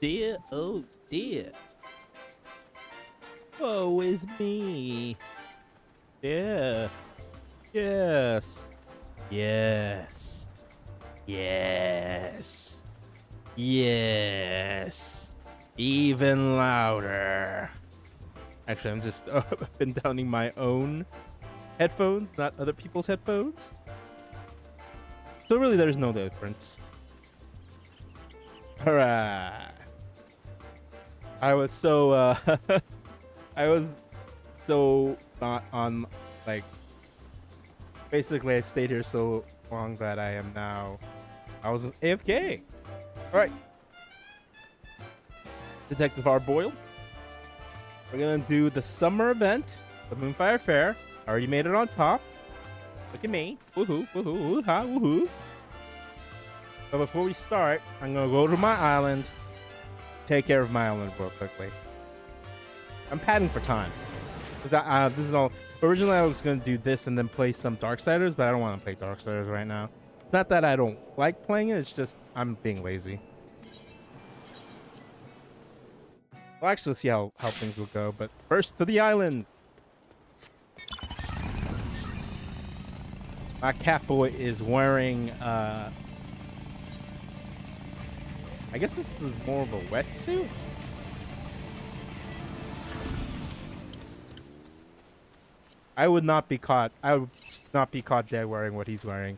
dear, oh dear. Woe is me. Yeah. Yes. Yes. Yes. Yes. Even louder. Actually, I'm just up and downing my own headphones, not other people's headphones. So really, there's no difference. All right. I was so I was so not on, like, basically I stayed here so long that I was AFK. All right, Detective Arboyle. We're gonna do the summer event, the Moonfire Faire. I already made it on top. Look at me. Woohoo, woohoo, woo-ha, woohoo. But before we start, I'm gonna go to my island, take care of my island real quickly. I'm padding for time. Cause this is all. Originally, I was gonna do this and then play some Darksiders, but I don't want to play Darksiders right now. It's not that I don't like playing it; it's just I'm being lazy. We'll actually see how things will go. But first, to the island. My Catboy is wearing. I guess this is more of a wetsuit. I would not be caught. I would not be caught dead wearing what he's wearing.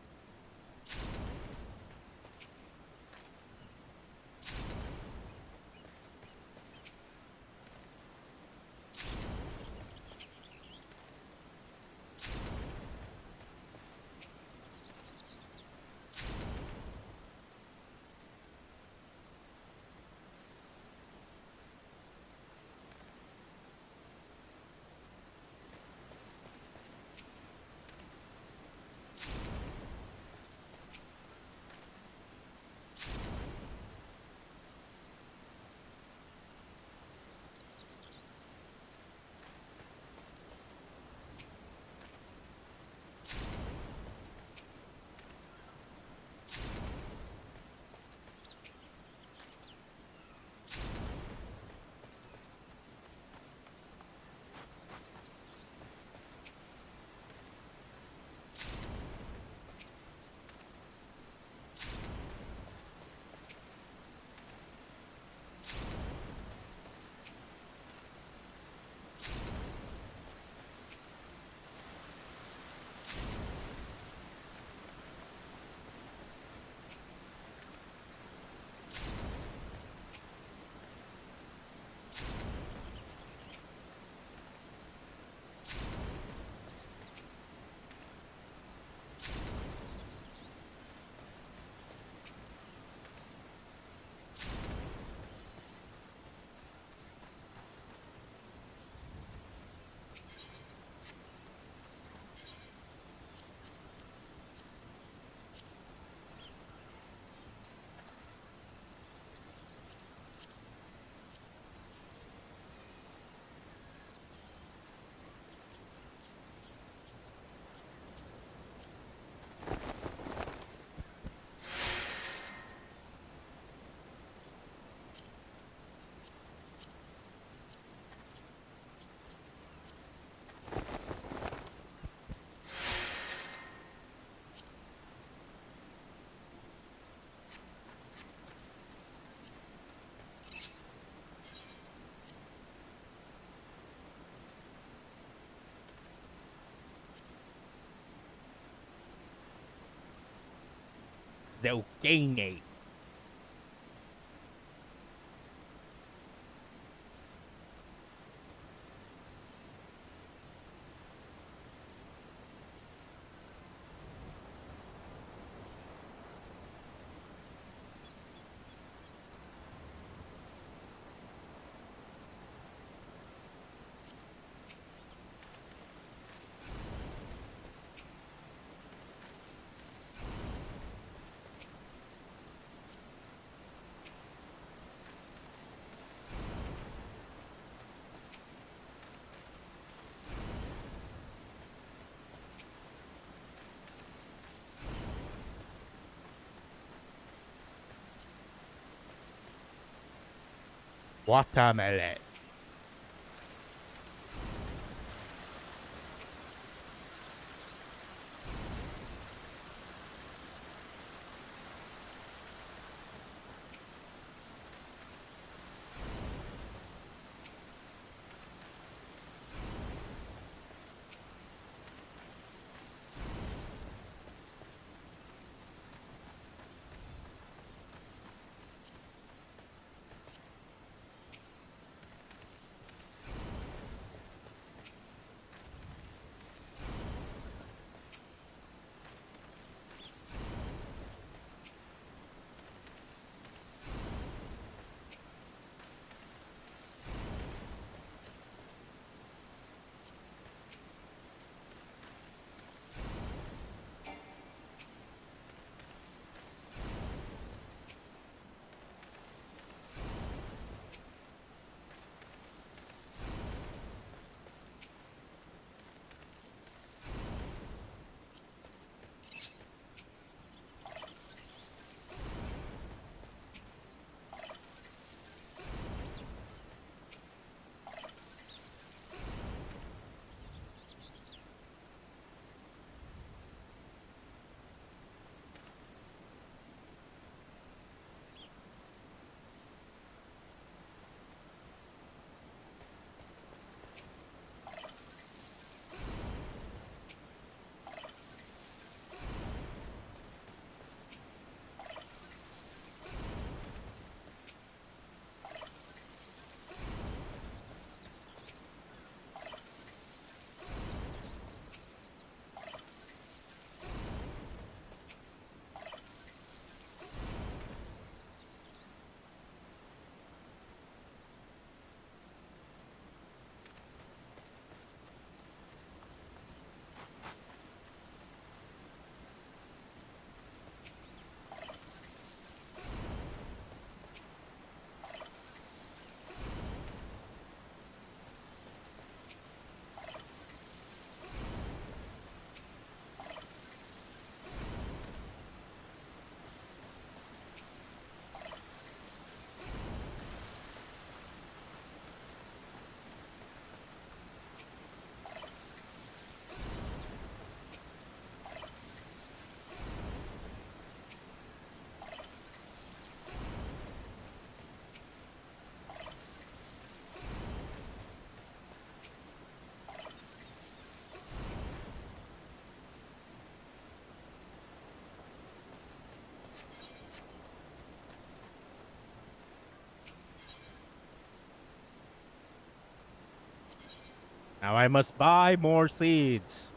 Zucchini. Watermelon. Now I must buy more seeds.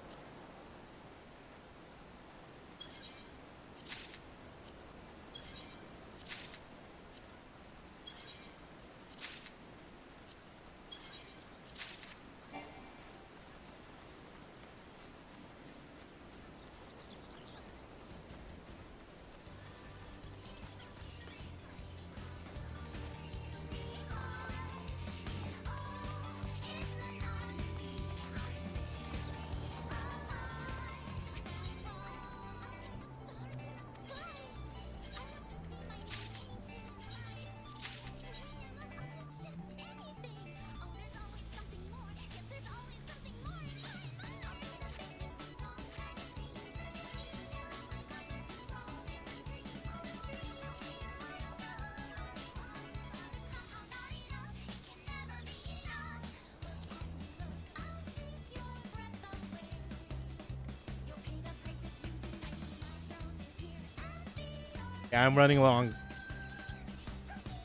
Yeah, I'm running along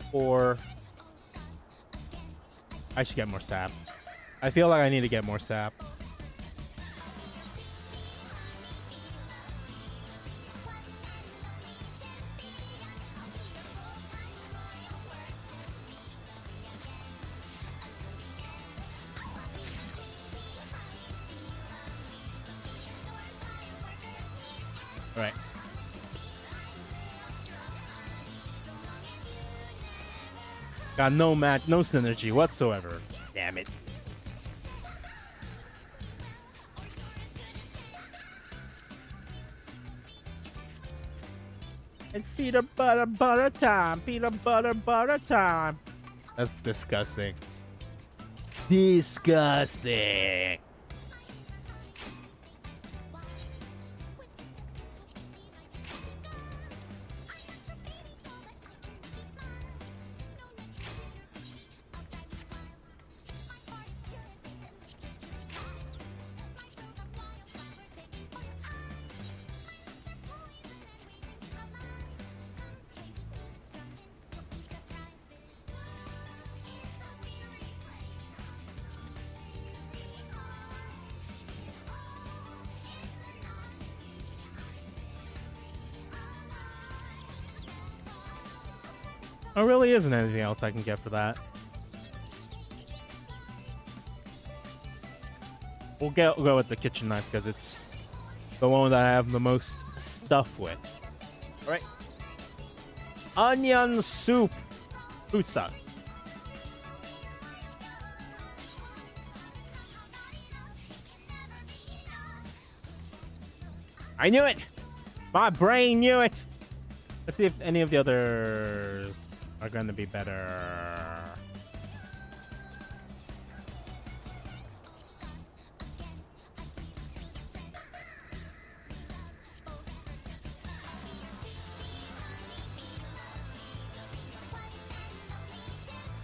for... I should get more sap. I feel like I need to get more sap. All right. Got no match, no synergy whatsoever. Damn it. It's peanut butter time. Peanut butter time. That's disgusting. Disgusting. There really isn't anything else I can get for that. We'll go with the kitchen knife because it's the one that I have the most stuff with. All right. Onion soup. Food stock. I knew it. My brain knew it. Let's see if any of the others are going to be better.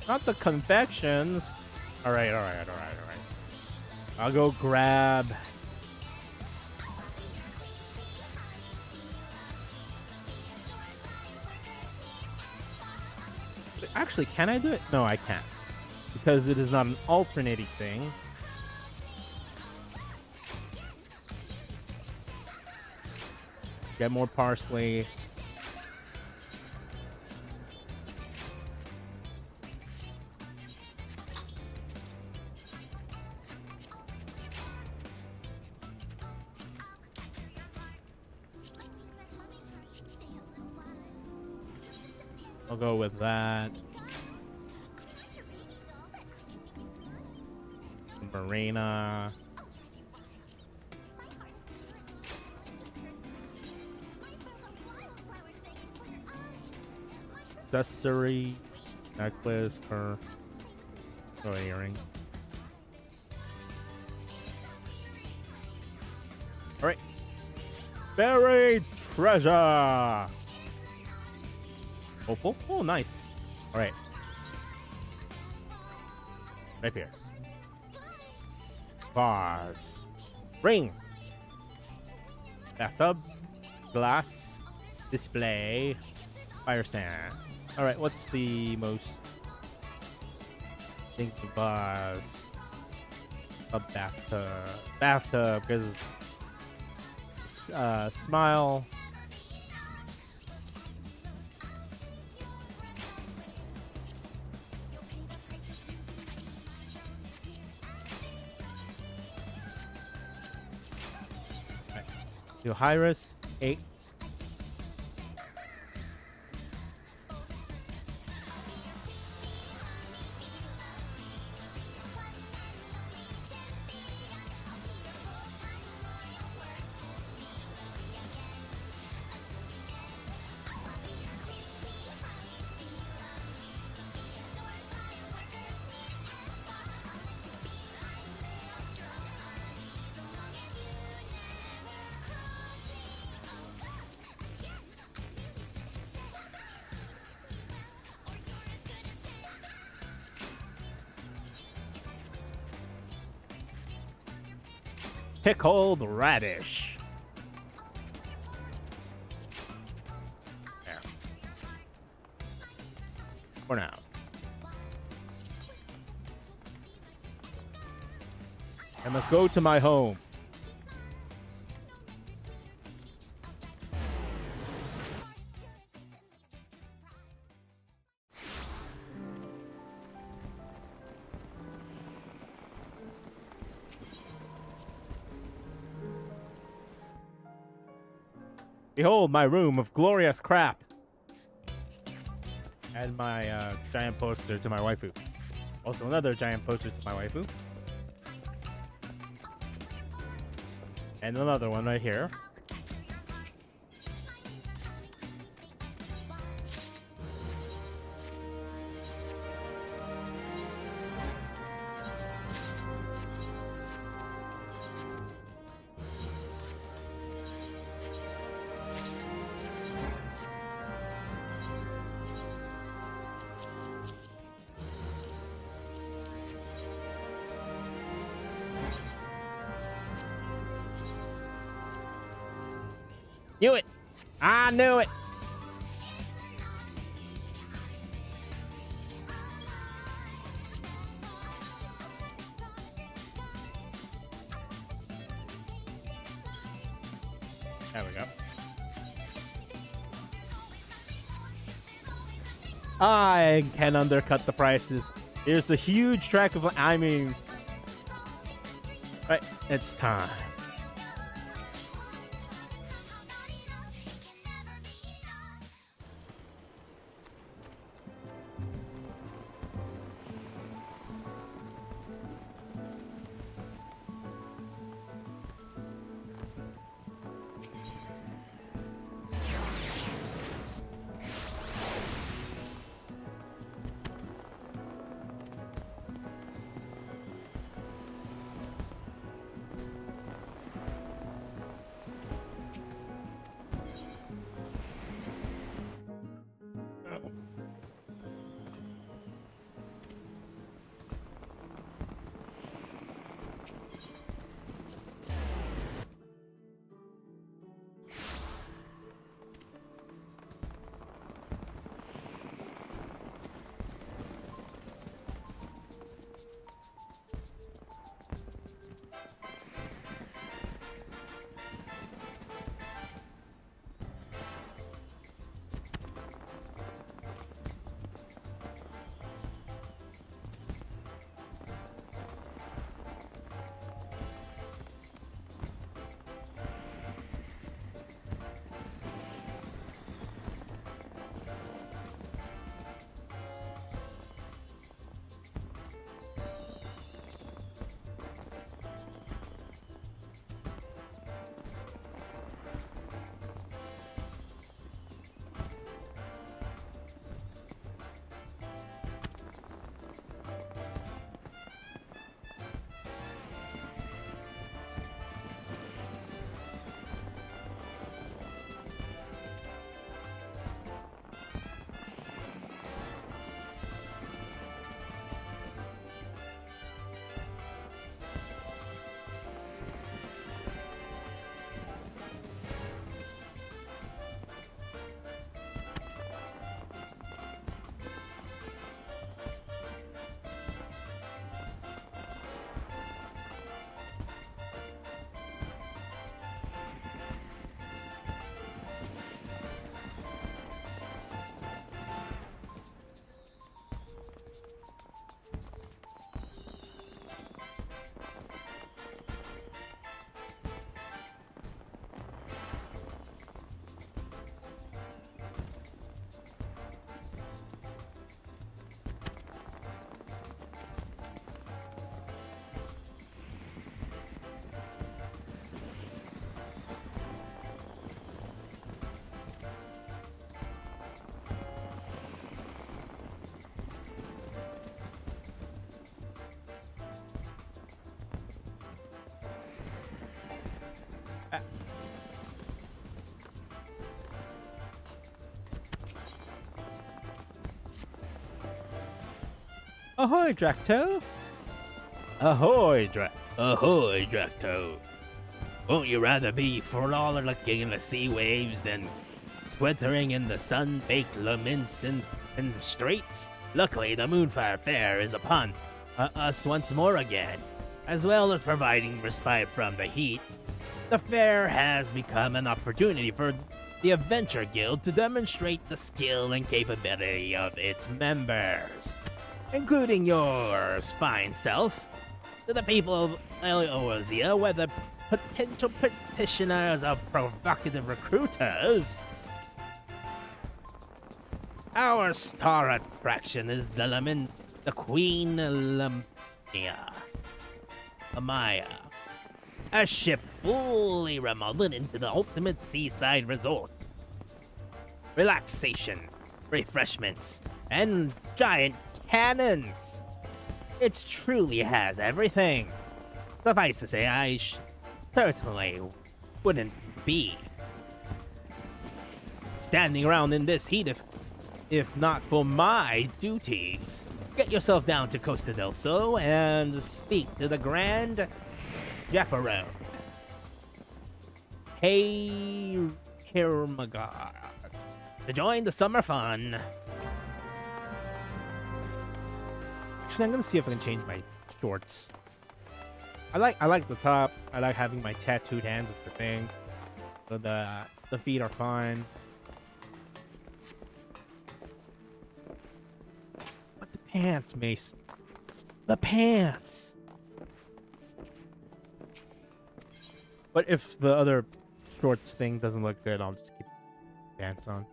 Not the confections. All right. I'll go grab. Actually, can I do it? No, I can't. Because it is not an alternating thing. Get more parsley. I'll go with that. Marina. Accessory. Necklace. Her. Oh, earring. Alright. Buried treasure. Oh, nice. All right. Right here. Vase. Ring. Bathtub. Glass. Display. Fire stand. All right, what's the most... I think the vase. A bathtub. Bathtub, because... smile... To Hyris, 8. Pickled radish. There. For now. I must go to my home. Behold my room of glorious crap. And my giant poster to my waifu. Also another giant poster to my waifu. And another one right here. Knew it. I knew it. There we go. I can undercut the prices. Here's a huge track of, I mean, right, it's time. Ahoy, Drac'to! Ahoy, Drac'to! Won't you rather be frolicking in the sea waves than sweltering in the sun-baked laments in the straits? Luckily, the Moonfire Faire is upon us once more again. As well as providing respite from the heat, the fair has become an opportunity for the Adventure Guild to demonstrate the skill and capability of its members, including yours fine self. To the people of Eorzea, whether potential petitioners or provocative recruiters, our star attraction is the Queen Lamaya, a ship fully remodeled into the ultimate seaside resort. Relaxation, refreshments, and giant cannons. It truly has everything. Suffice to say, I certainly wouldn't be standing around in this heat if not for my duties. Get yourself down to Costa del Sol and speak to the Grand Chaperone, Hey Hermagard to join the summer fun. Actually, I'm gonna see if I can change my shorts. I like the top. I like having my tattooed hands with the thing. So the feet are fine. But the pants, Mace. The pants. But if the other shorts thing doesn't look good, I'll just keep pants on.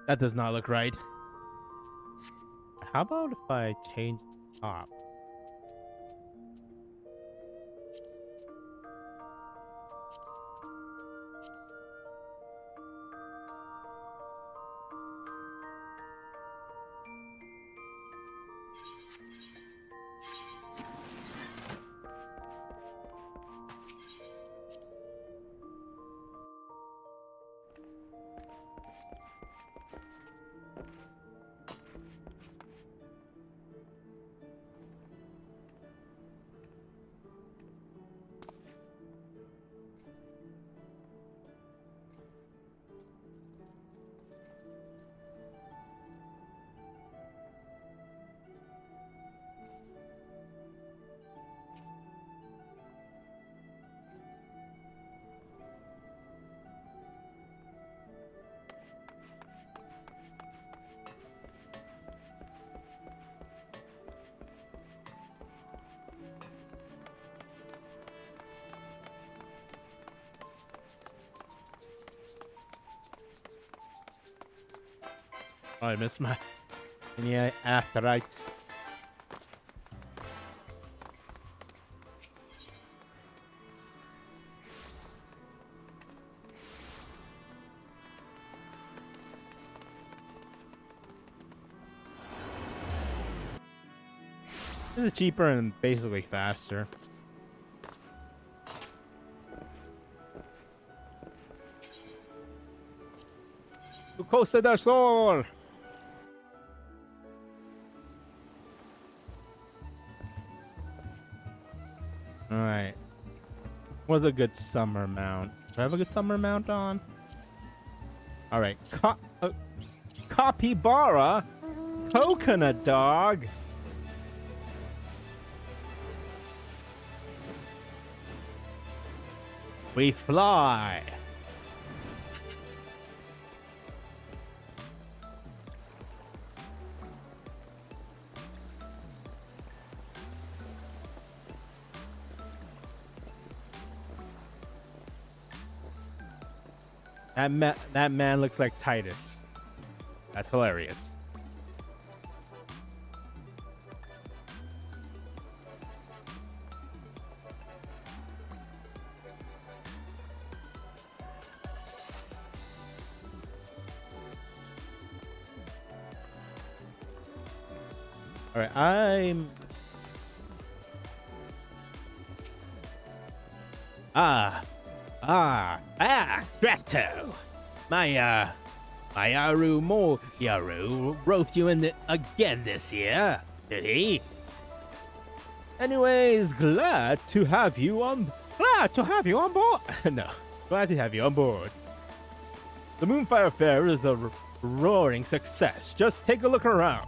That does not look right. How about if I change the top? Oh, I missed my... Yeah, right. This is cheaper and basically faster. Costa del Sol! Alright. What's a good summer mount? Do I have a good summer mount on? Alright. Capybara? Coconut dog? We fly! That man looks like Titus. That's hilarious. All right, Drac'to. My Yaru Mo Yaru roped you in again this year, did he? Anyways, glad to have you on board. No, glad to have you on board. The Moonfire Faire is a roaring success. Just take a look around.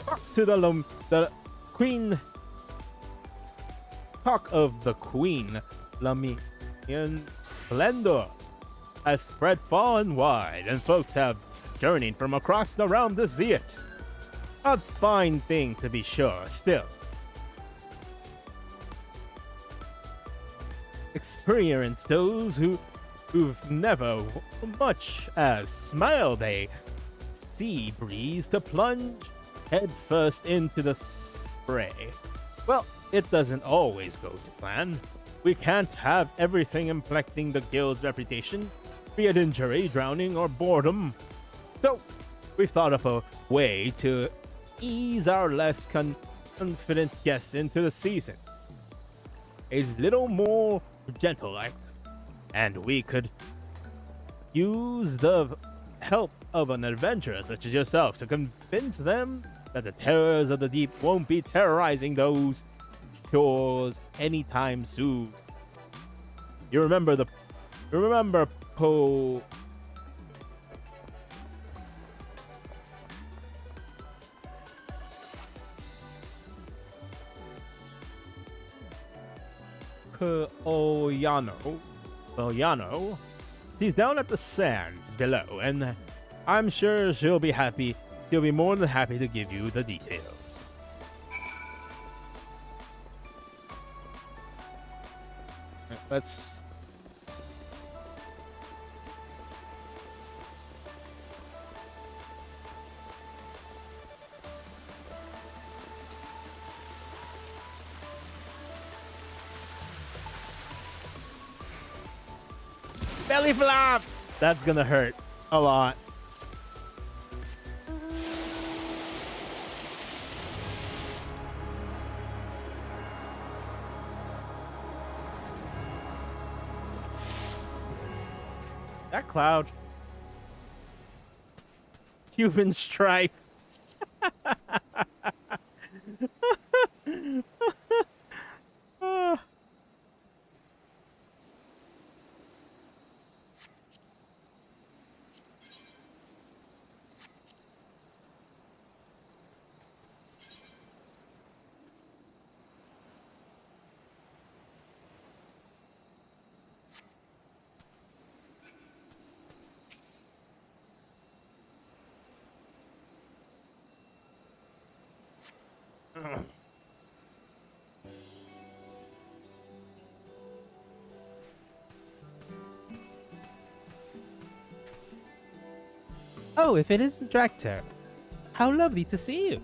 Talk to the Queen. Talk of the Queen. Lamian splendor has spread far and wide, and folks have journeyed from across the realm to see it. A fine thing to be sure, still. Experience those who've never much as smiled a sea breeze to plunge headfirst into the spray. Well, it doesn't always go to plan. We can't have everything impacting the guild's reputation, be it injury, drowning, or boredom. So, we've thought of a way to ease our less confident guests into the season. A little more gentle, like, and we could use the help of an adventurer such as yourself to convince them that the terrors of the deep won't be terrorizing those shores anytime soon. You remember Po... Oyano. She's down at the sand below, and I'm sure she'll be more than happy to give you the details. Let's... belly flop! That's gonna hurt a lot. That cloud. Human strife. Oh, if it isn't Drac'to, how lovely to see you.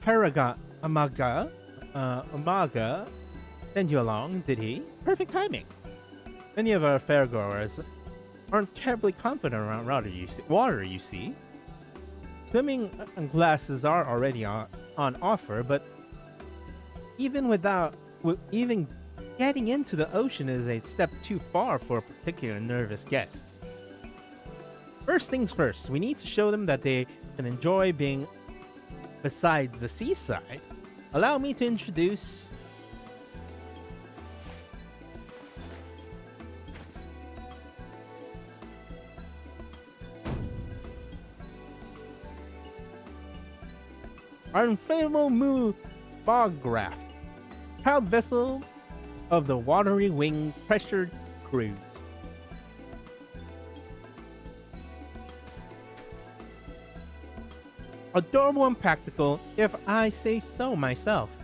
Amaga sent you along, did he? Perfect timing. Many of our fairgoers aren't terribly confident around water, you see. Swimming glasses are already on offer, but even getting into the ocean is a step too far for particular nervous guests. First things first, we need to show them that they can enjoy being besides the seaside. Allow me to introduce our inflatable bog raft, proud vessel of the watery wing pressured cruise. Adorable and practical, if I say so myself.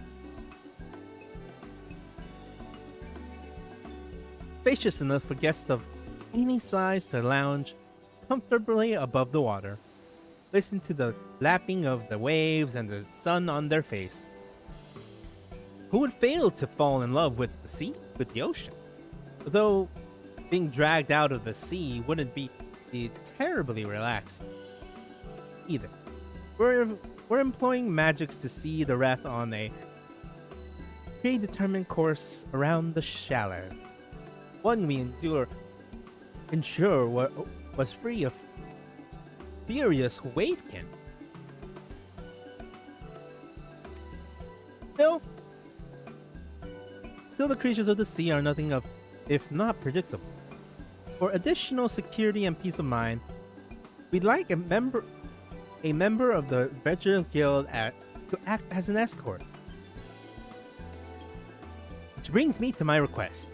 Spacious enough for guests of any size to lounge comfortably above the water, listen to the lapping of the waves and the sun on their face. Who would fail to fall in love with the sea, with the ocean? Though being dragged out of the sea wouldn't be terribly relaxing either. We're employing magics to see the raft on a predetermined course around the shallows. One we ensure was free of furious wavekin. Still, the creatures of the sea are nothing if not predictable. For additional security and peace of mind, we'd like a member of the Adventurers Guild to act as an escort. Which brings me to my request.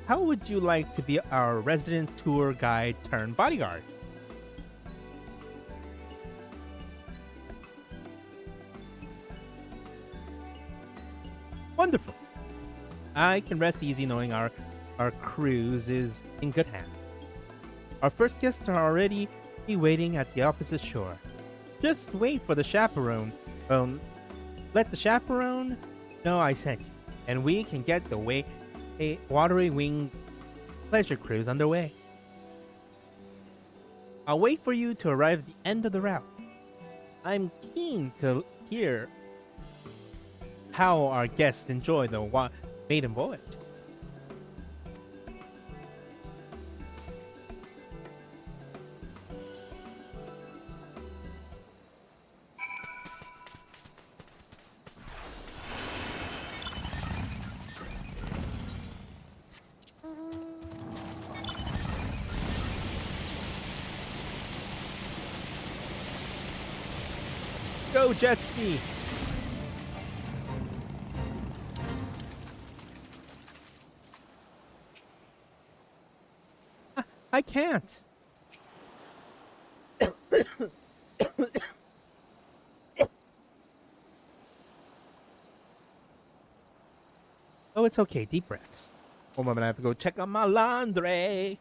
How would you like to be our resident tour guide turned bodyguard? Wonderful. I can rest easy knowing our cruise is in good hands. Our first guests are already waiting at the opposite shore. Just wait for the chaperone. Let the chaperone know I sent you, and we can get a watery wing pleasure cruise underway. I'll wait for you to arrive at the end of the route. I'm keen to hear how our guests enjoy the maiden voyage. Go jet ski! I can't. Oh, it's okay. Deep breaths. Hold on, I have to go check on my laundry.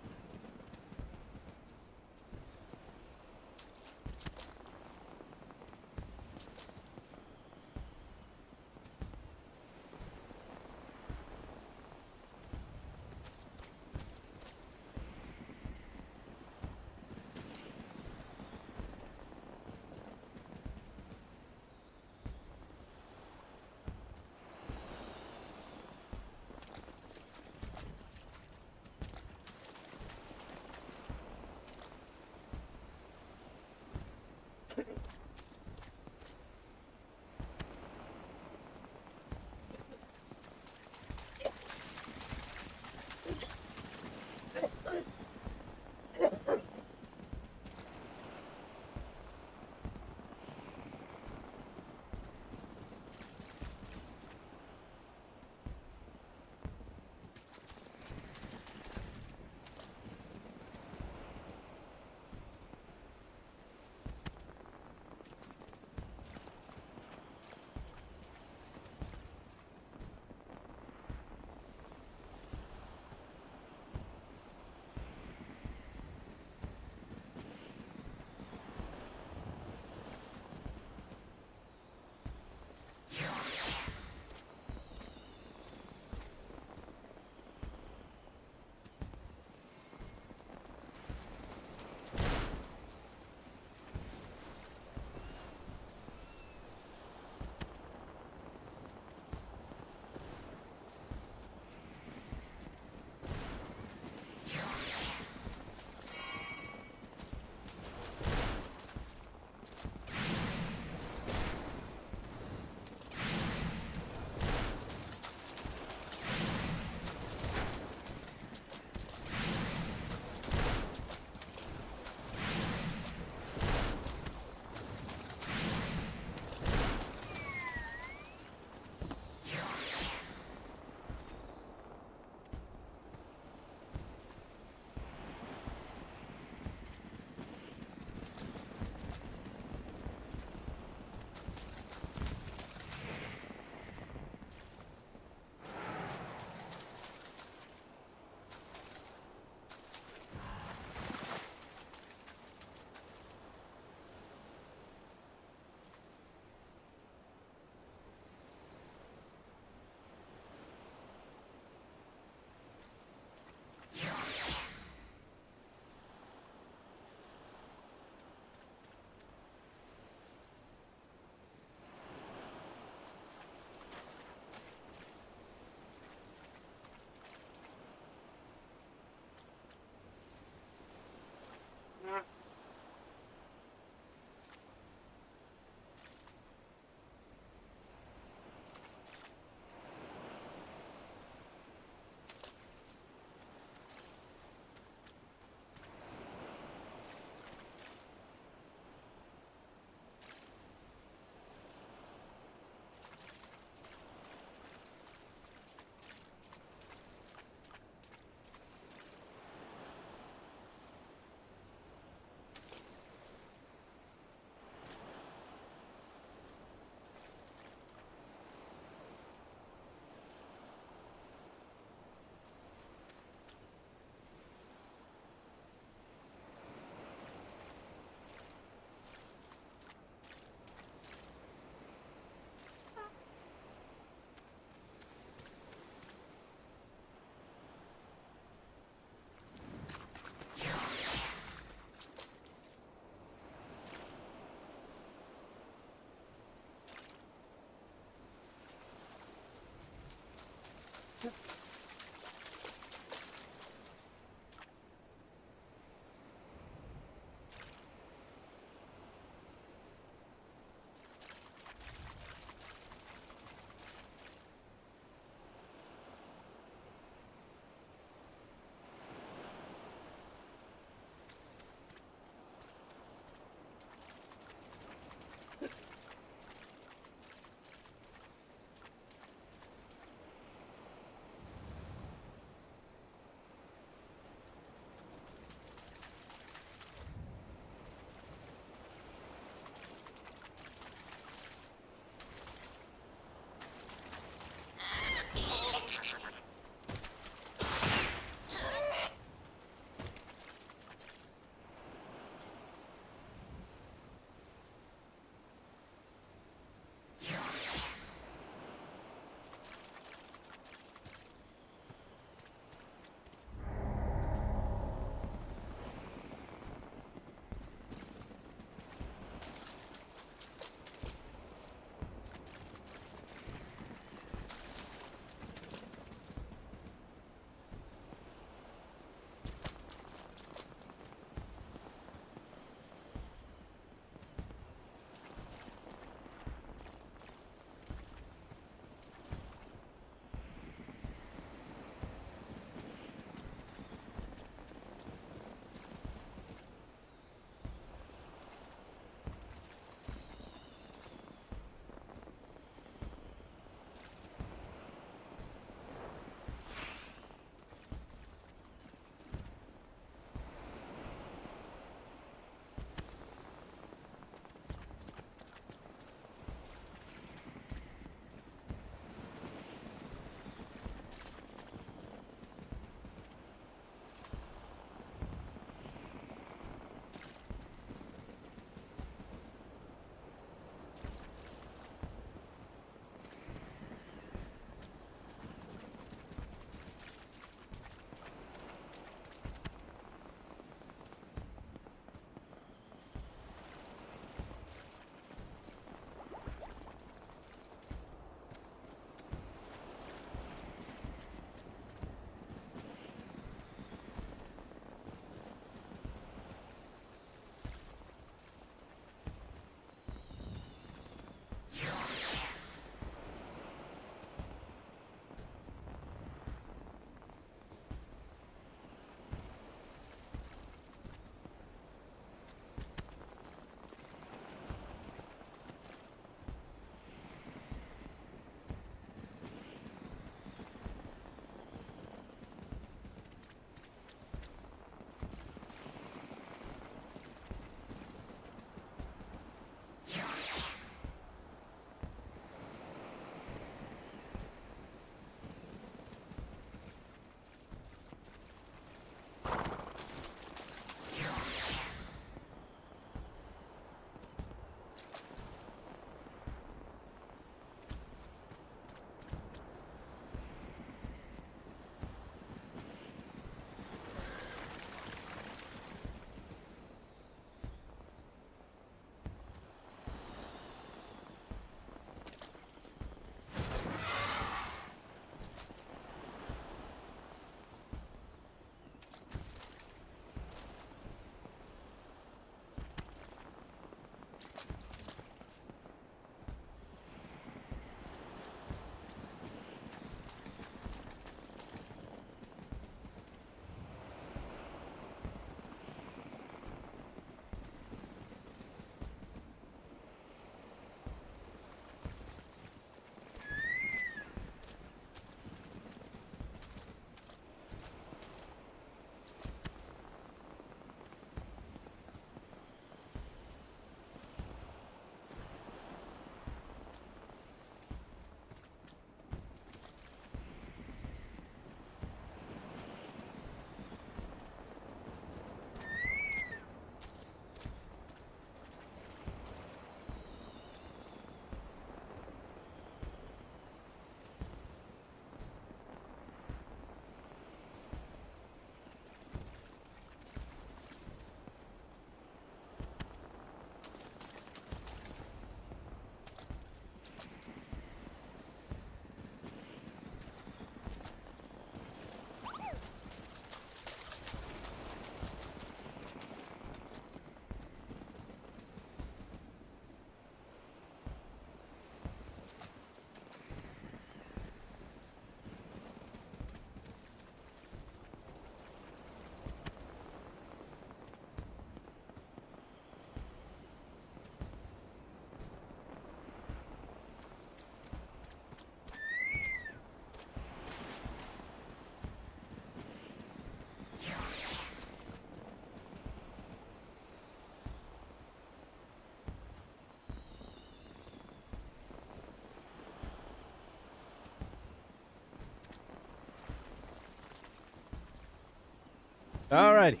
Alrighty.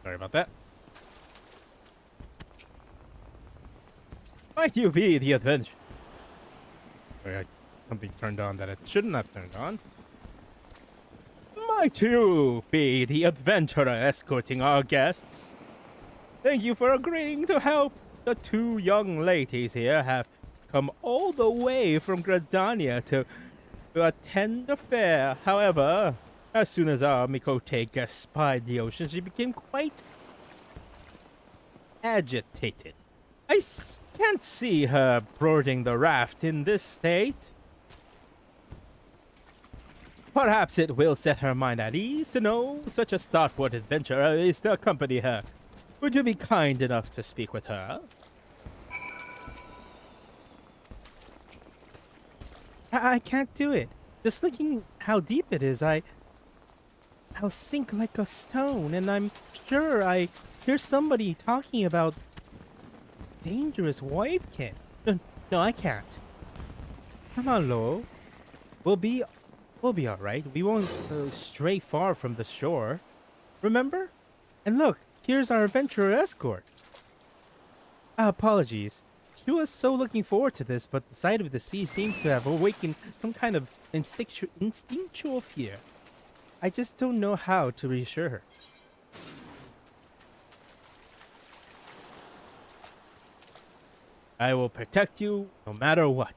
Sorry about that. Might you be the adventure? Sorry, something turned on that it shouldn't have turned on. Might you be the adventurer escorting our guests? Thank you for agreeing to help. The two young ladies here have come all the way from Gradania to attend the fair. However, as soon as our Mikote guest spied the ocean, she became quite agitated. I can't see her boarding the raft in this state. Perhaps it will set her mind at ease to know such a starboard adventurer is to accompany her. Would you be kind enough to speak with her? I can't do it. Just thinking how deep it is, I'll sink like a stone, and I'm sure I hear somebody talking about dangerous wave kit. No, I can't. Come on, Lo. We'll be all right. We won't stray far from the shore. Remember? And look, here's our adventurer escort. Apologies. She was so looking forward to this, but the sight of the sea seems to have awakened some kind of instinctual fear. I just don't know how to reassure her. I will protect you no matter what.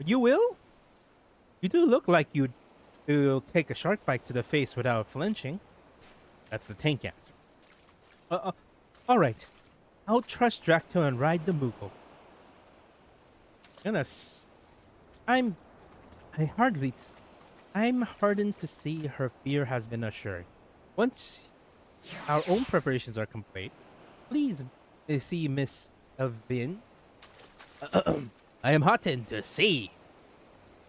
You will? You do look like you'll take a shark bite to the face without flinching. That's the tank answer. Alright. I'll trust Drac'to and ride the Moogle. I'm hardened to see her fear has been assured. Once our own preparations are complete, please see Miss Avin. I am heartened to see.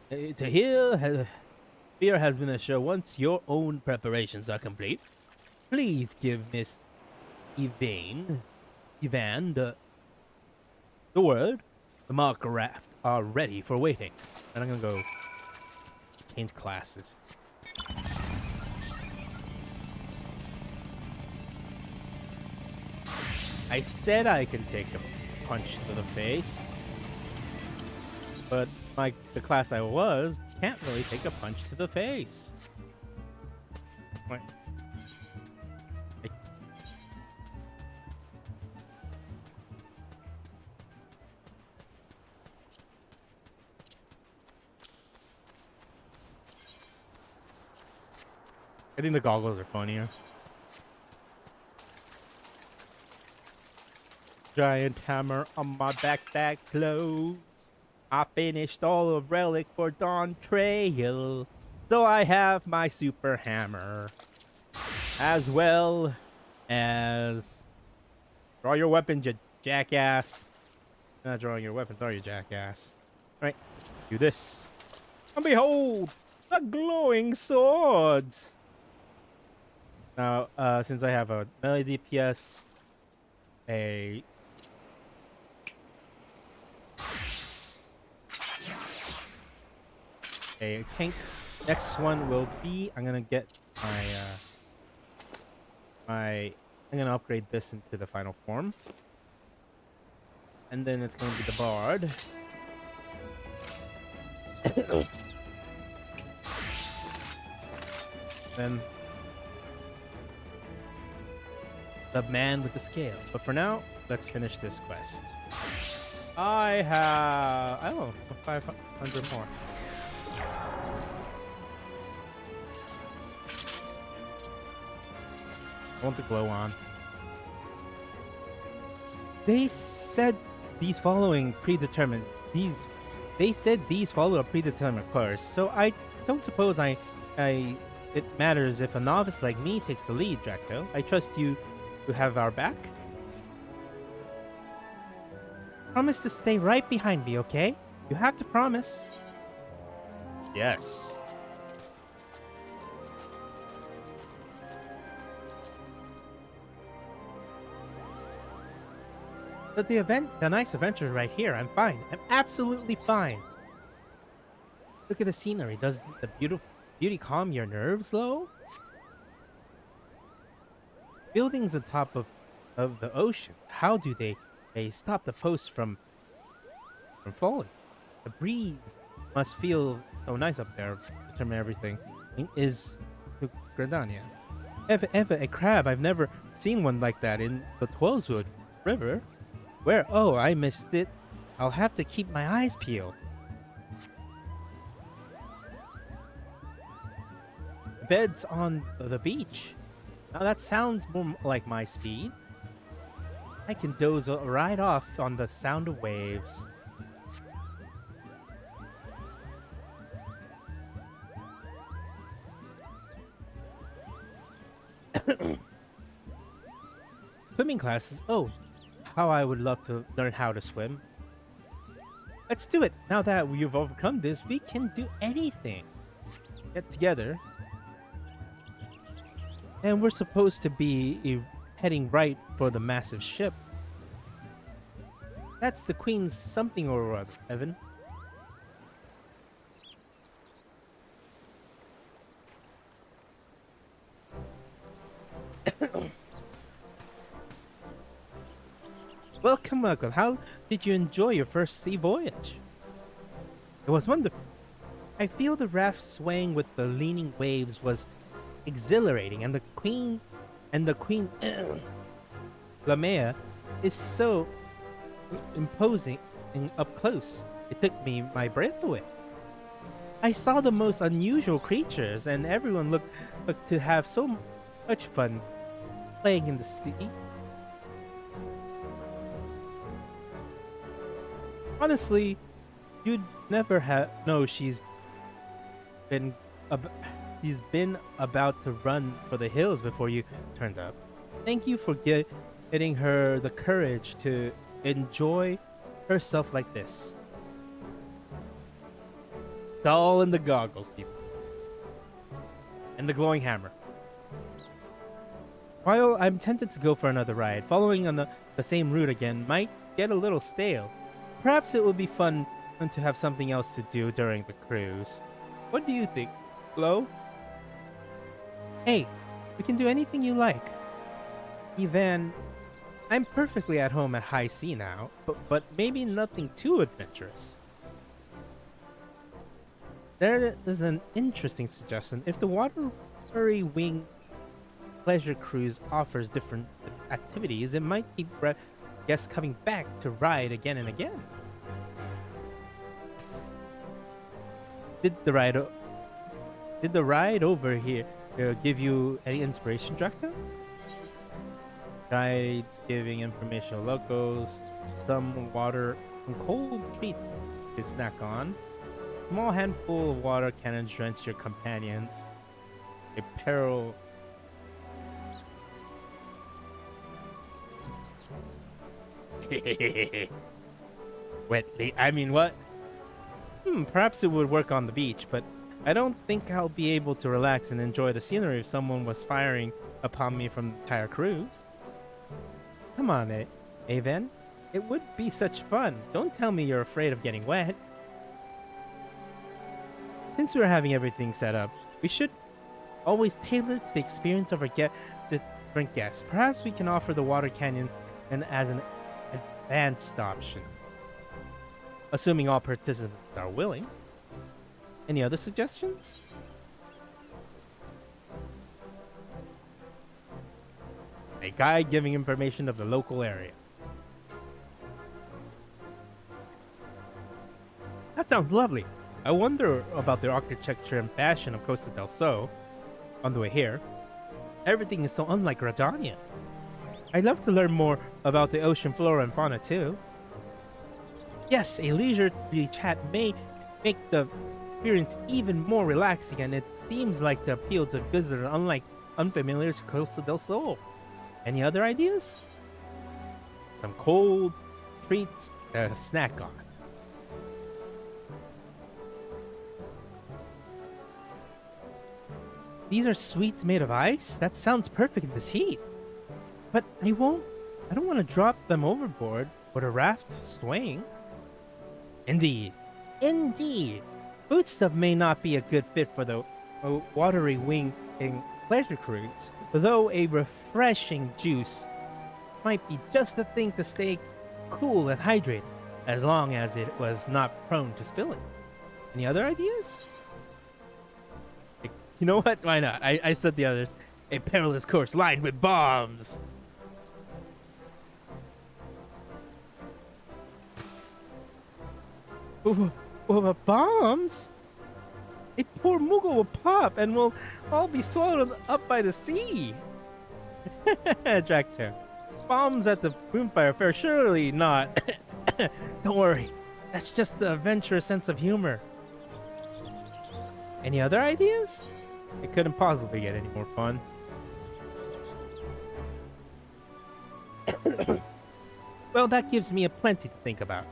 To hear fear has been assured once your own preparations are complete. Please give Miss Ivan the word. The marker raft are ready for waiting. And I'm gonna go change classes. I said I can take a punch to the face, but the class I was can't really take a punch to the face. What? I think the goggles are funnier. Giant hammer on my backpack clothes. I finished all of Relic for Dawntrail, so I have my super hammer. As well as... Draw your weapons, you jackass. You're not drawing your weapons, are you, jackass? Alright, do this. And behold, the glowing swords! Now, since I have a melee DPS, a tank, next one will be, I'm gonna get I'm gonna upgrade this into the final form. And then it's gonna be the bard. Then the man with the scale. But for now, let's finish this quest. I have, I don't know, 500 more. I want the glow on. They said these following predetermined. They said these follow a predetermined course. So I don't suppose it matters if a novice like me takes the lead, Drac'to. I trust you to have our back. Promise to stay right behind me, okay? You have to promise. Yes. But the nice adventure right here. I'm fine. I'm absolutely fine. Look at the scenery. Does the beauty calm your nerves, Lo? Buildings on top of the ocean. How do they stop the posts from falling? The breeze must feel so nice up there. Determine everything is to Gradania. Ever a crab. I've never seen one like that in the Twelveswood River. Where? Oh, I missed it. I'll have to keep my eyes peeled. Beds on the beach. Now that sounds more like my speed. I can doze right off on the sound of waves. Swimming classes. Oh, how I would love to learn how to swim. Let's do it. Now that we've overcome this, we can do anything. Get together. And we're supposed to be heading right for the massive ship. That's the Queen's something or other, Evan. Welcome. How did you enjoy your first sea voyage? It was wonderful. I feel the raft swaying with the leaning waves was exhilarating, and the Queen Lamea is so imposing and up close. It took my breath away. I saw the most unusual creatures, and everyone looked to have so much fun playing in the sea. Honestly, you'd never know she's been about to run for the hills before you turned up. Thank you for getting her the courage to enjoy herself like this. It's all in the goggles, people. And the glowing hammer. While I'm tempted to go for another ride, following on the same route again might get a little stale. Perhaps it would be fun to have something else to do during the cruise. What do you think, Flo? Hey, we can do anything you like. Evan, I'm perfectly at home at high sea now, but maybe nothing too adventurous. There is an interesting suggestion. If the Watery Wing Pleasure Cruise offers different activities, it might keep guests coming back to ride again and again. Did the ride over here give you any inspiration, Drac'to? Guides giving information to locals, some cold treats to snack on, small handful of water cannons drench your companions, a peril. Wetly, I mean, what? Perhaps it would work on the beach, but I don't think I'll be able to relax and enjoy the scenery if someone was firing upon me from the entire cruise. Come on, Aven. It would be such fun. Don't tell me you're afraid of getting wet. Since we're having everything set up, we should always tailor to the experience of our different guests. Perhaps we can offer the water canyon and as an advanced option, assuming all participants are willing. Any other suggestions? A guide giving information of the local area. That sounds lovely. I wonder about the architecture and fashion of Costa del Sol. On the way here, everything is so unlike Radania. I'd love to learn more about the ocean flora and fauna too. Yes, a leisurely chat may make the experience even more relaxing, and it seems like the appeal to visitors unfamiliar to Costa del Sol. Any other ideas? Some cold treats to snack on. These are sweets made of ice? That sounds perfect in this heat. But I don't want to drop them overboard with a raft swaying. Indeed. Food stuff may not be a good fit for the watery wing in pleasure cruise, though a refreshing juice might be just the thing to stay cool and hydrated, as long as it was not prone to spilling. Any other ideas? You know what? Why not? I said the others. A perilous course lined with bombs. Bombs? A poor Moogle will pop and we'll all be swallowed up by the sea. Drac'to. Bombs at the Moonfire Faire? Surely not. Don't worry. That's just the adventurous sense of humor. Any other ideas? It couldn't possibly get any more fun. Well, that gives me a plenty to think about.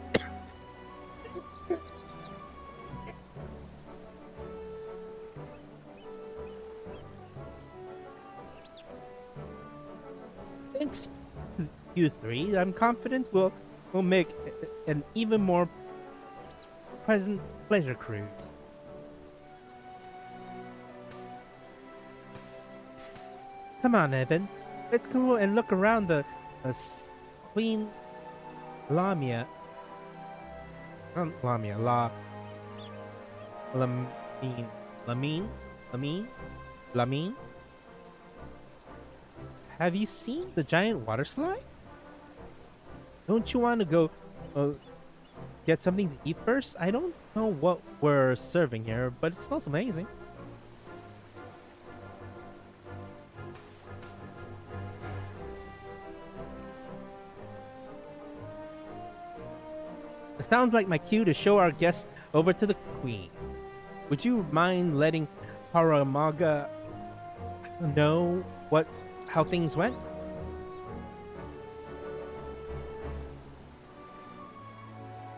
Thanks to you three, I'm confident we'll make an even more pleasant pleasure cruise. Come on, Evan. Let's go and look around the Queen Lamia. Lamia. Lamine. Have you seen the giant water slide? Don't you want to go get something to eat first? I don't know what we're serving here, but it smells amazing. It sounds like my cue to show our guest over to the Queen. Would you mind letting Haramaga know how things went?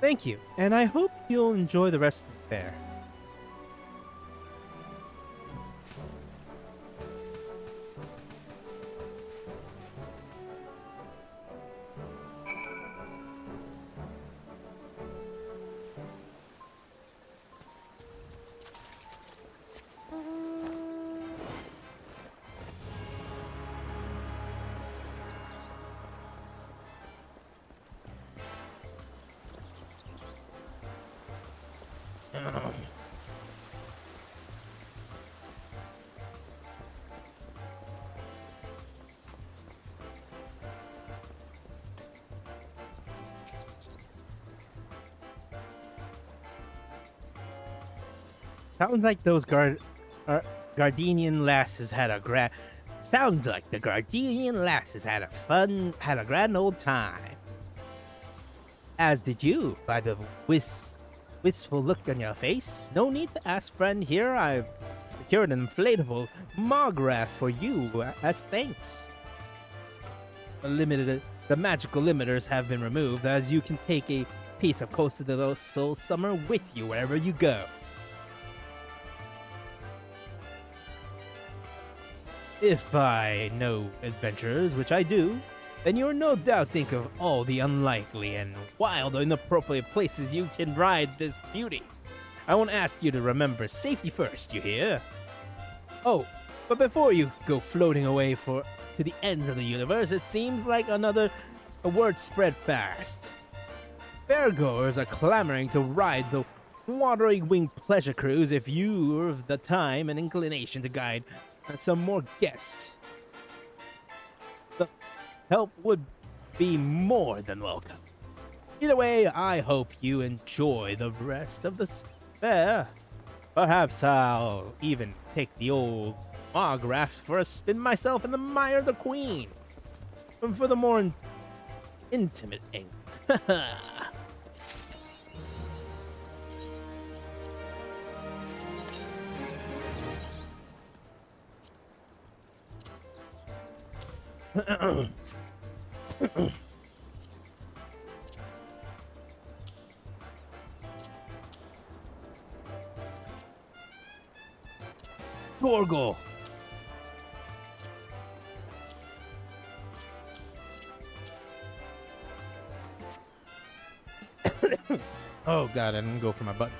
Thank you, and I hope you'll enjoy the rest of the fair. Sounds like those Gardenian lasses had a Sounds like the Gardenian lasses had a grand old time. As did you, by the wistful look on your face. No need to ask, friend. Here I've secured an inflatable Mograph for you as thanks. The magical limiters have been removed, as you can take a piece of Coast of the Soul Summer with you wherever you go. If I know adventurers, which I do, then you'll no doubt think of all the unlikely and wild or inappropriate places you can ride this beauty. I won't ask you to remember safety first, you hear? Oh, but before you go floating away to the ends of the universe, it seems like a word spread fast. Fairgoers are clamoring to ride the Watery Wing Pleasure Cruise if you've the time and inclination to guide some more guests. The help would be more than welcome. Either way, I hope you enjoy the rest of the fair. Perhaps I'll even take the old Mograph for a spin myself and admire the Queen. And for the more intimate end. Torgal. Oh god, I didn't go for my button.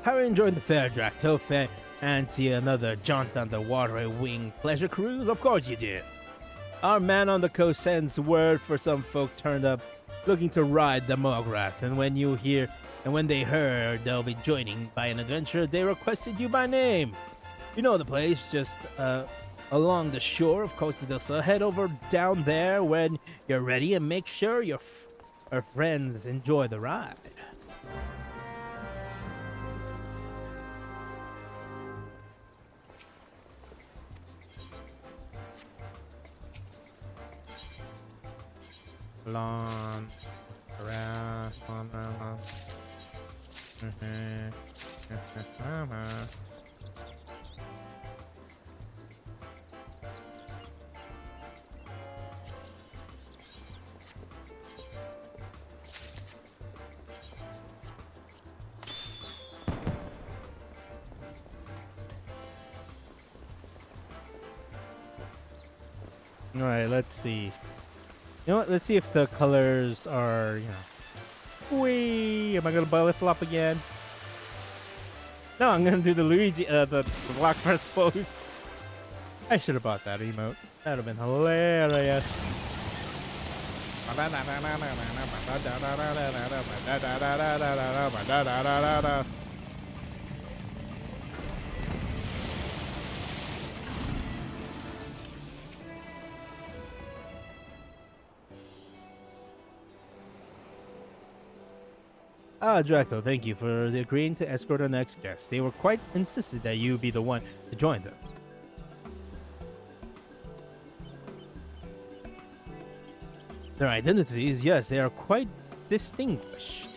Have you enjoyed the fair, Drac'to? Fancy another jaunt on the waterway wing pleasure cruise? Of course you did. Our man on the coast sends word for some folk turned up looking to ride the Mograth, and when they heard they'll be joining by an adventurer, they requested you by name. You know the place, just along the shore of Costa del Sol. Head over down there when you're ready and make sure your friends enjoy the ride. Long around. All right, let's see. You know what? Let's see if the colors are, Whee! Am I gonna belly flop again? No, I'm gonna do the Luigi, the block press pose. I should have bought that emote. That would have been hilarious. Drac'to, thank you for agreeing to escort our next guest. They were quite insistent that you be the one to join them. Their identities, yes, they are quite distinguished.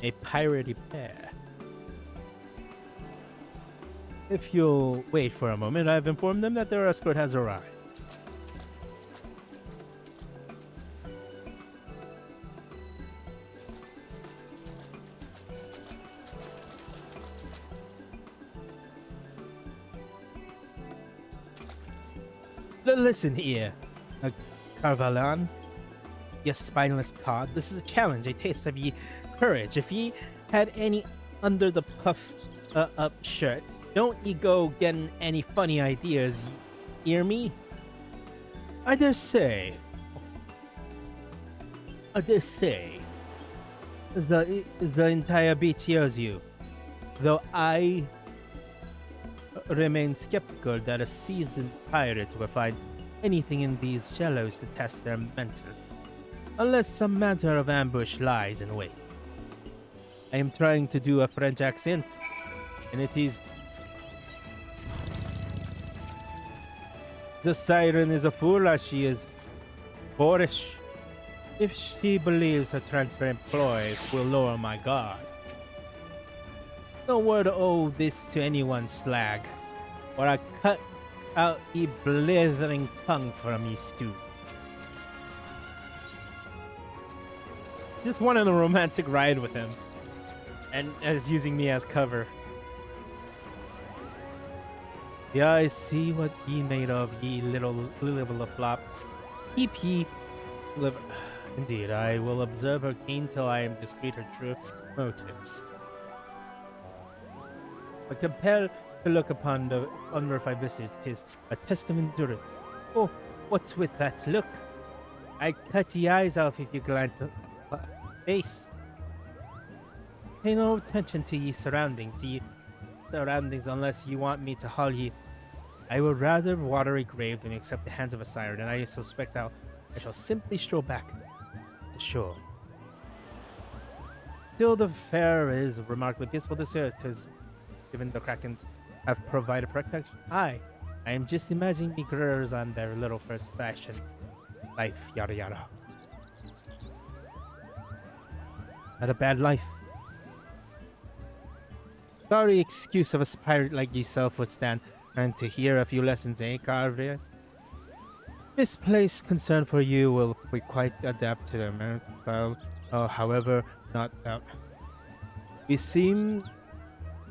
A piratey pair. If you'll wait for a moment, I've informed them that their escort has arrived. Listen here, Carvalan, you spineless cod. This is a challenge, a taste of ye courage. If ye had any under the puff up shirt, don't ye go getting any funny ideas, hear me? I dare say, as the entire beach hears you, though I remain skeptical that a seasoned pirate will find anything in these shallows to test their mental, unless some matter of ambush lies in wait. I am trying to do a French accent, and it is... The siren is a fool as she is boorish. If she believes her transparent ploy will lower my guard. No word owe this to anyone, slag, or I cut out ye blithering tongue from ye stew. Just wanted a romantic ride with him, and as using me as cover. Yeah, I see what ye made of, ye little flop. Keep ye live. Indeed, I will observe her keen till I am discreet her true motives. But compelled to look upon the unverified visage, 'tis a test of endurance. Oh, what's with that look? I cut ye eyes off if you glance at my face. Pay no attention to ye surroundings, unless you want me to haul ye. I would rather water a grave than accept the hands of a siren, and I suspect I shall simply stroll back to shore. Still, the fair is remarkably peaceful this year, given the Krakens have provided protection. I am just imagining the girls on their little first fashion life, yada yada. Had a bad life. Sorry excuse of a pirate like yourself would stand, and to hear a few lessons, eh, Carver? Misplaced concern for you will be quite adapt to the American style, however, not doubt. We seem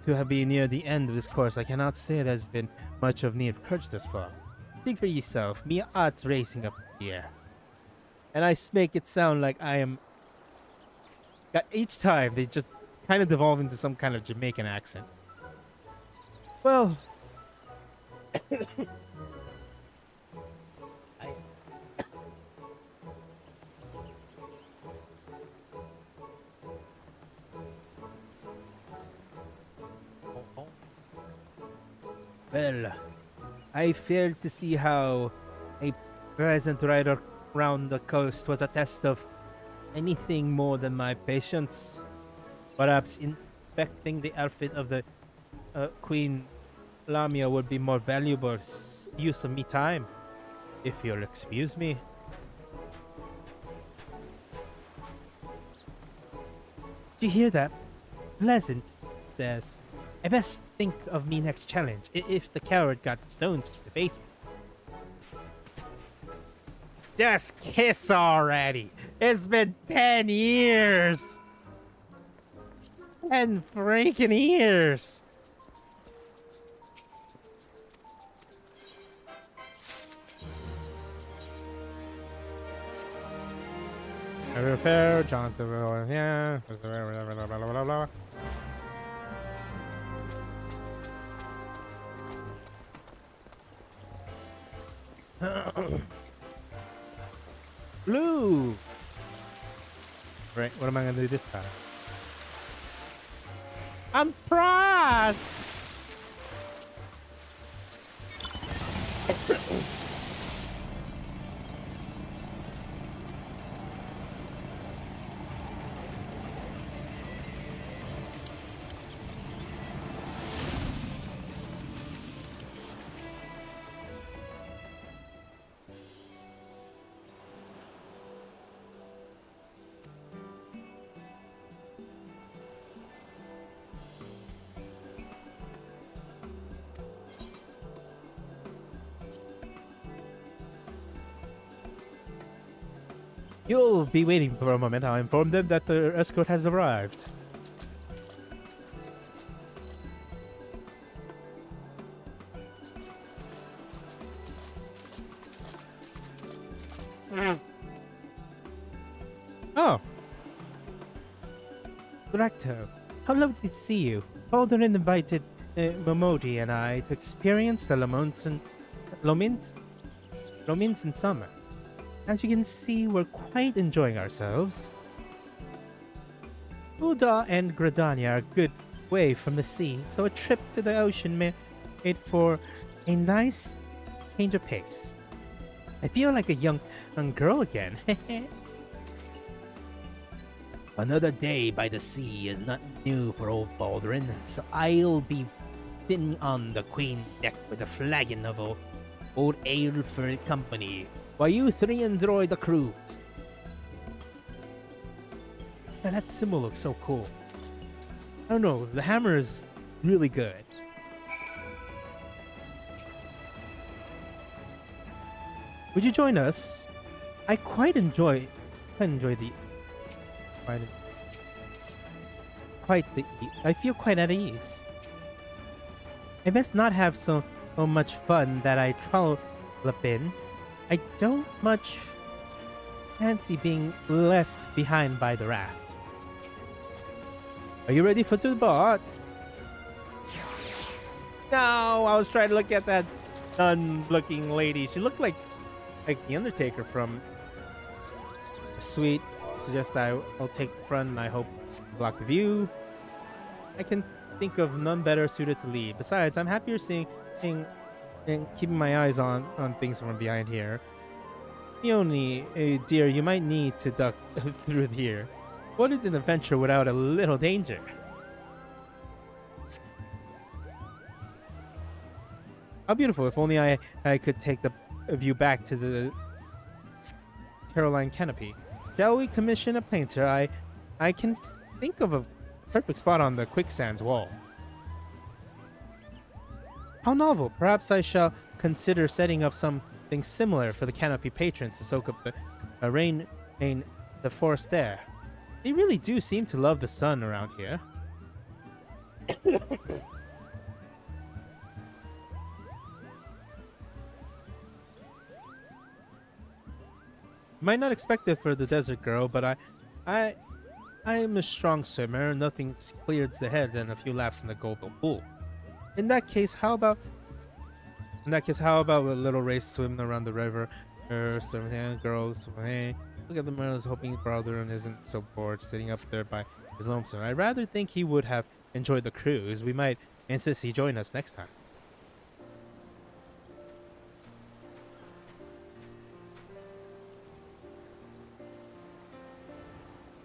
to have been near the end of this course. I cannot say there's been much of need for courage thus far. Speak for yourself. Me art racing up here. And I make it sound like I am... Each time, they just kind of devolve into some kind of Jamaican accent. Well... Well, I failed to see how a present ride around the coast was a test of anything more than my patience. Perhaps inspecting the outfit of the Queen Lamia would be more valuable use of me time, if you'll excuse me. Did you hear that? Pleasant says, I best think of me next challenge if the coward got stones to face me. Just kiss already. It's been 10 years. 10 freaking years. Fair, Jonathan, yeah. Blue. Right, what am I gonna do this time? I'm surprised. You'll be waiting for a moment. I'll inform them that the escort has arrived. Oh. Drac'to, how lovely to see you. Alderin invited Momodi and I to experience the Lomins in summer. As you can see, we're quite enjoying ourselves. Uda and Gradania are a good way from the sea, so a trip to the ocean made for a nice change of pace. I feel like a young girl again. Another day by the sea is not new for old Baldwin, so I'll be sitting on the Queen's deck with a flagon of old ale for company, while you three enjoy the cruise. Man, that symbol looks so cool. I don't know, the hammer is really good. Would you join us? I quite enjoy the... I feel quite at ease. I best not have so much fun that I trollop in. I don't much fancy being left behind by the raft. Are you ready for the boat? No, I was trying to look at that nun-looking lady. She looked like the Undertaker from Sweet. Suggest I'll take the front and I hope to block the view. I can think of none better suited to lead. Besides, I'm happier seeing and keeping my eyes on things from behind here. Peony, dear, you might need to duck through here. What is an adventure without a little danger? How beautiful. If only I could take the view back to the Caroline canopy. Shall we commission a painter? I can think of a perfect spot on the quicksands wall. How novel. Perhaps I shall consider setting up something similar for the canopy patrons to soak up the rain in the forest air. They really do seem to love the sun around here. Might not expect it for the desert girl, but I'm a strong swimmer. Nothing clears the head than a few laps in the Goldville pool. In that case, how about a little race swimming around the river? Swimming girls, hey, look at the Merlin's hoping brother and isn't so bored sitting up there by his lonesome. I rather think he would have enjoyed the cruise. We might insist he join us next time.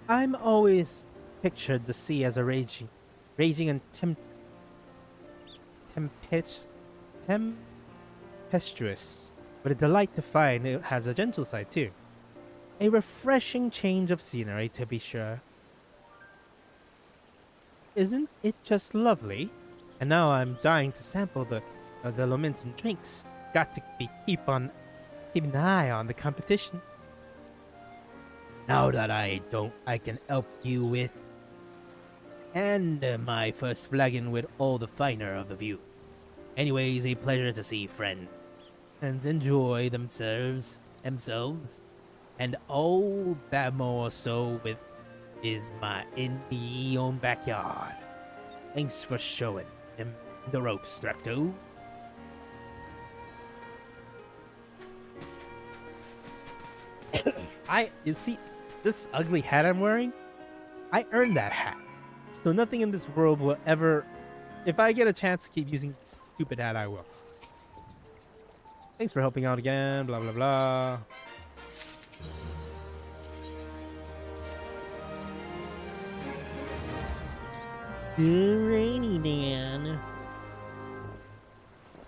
I'm always pictured the sea as a raging and tempestuous, but a delight to find it has a gentle side too. A refreshing change of scenery, to be sure. Isn't it just lovely? And now I'm dying to sample the Lominson drinks. Got to keep an eye on the competition. Now that I can help you with. And my first flagon with all the finer of the view. Anyways, a pleasure to see friends. Friends enjoy themselves. And all that more so with is my in the own backyard. Thanks for showing him the ropes, Drac'to. You see, this ugly hat I'm wearing, I earned that hat. So nothing in this world will ever... If I get a chance to keep using this stupid hat, I will. Thanks for helping out again, blah, blah, blah. Too rainy, Dan.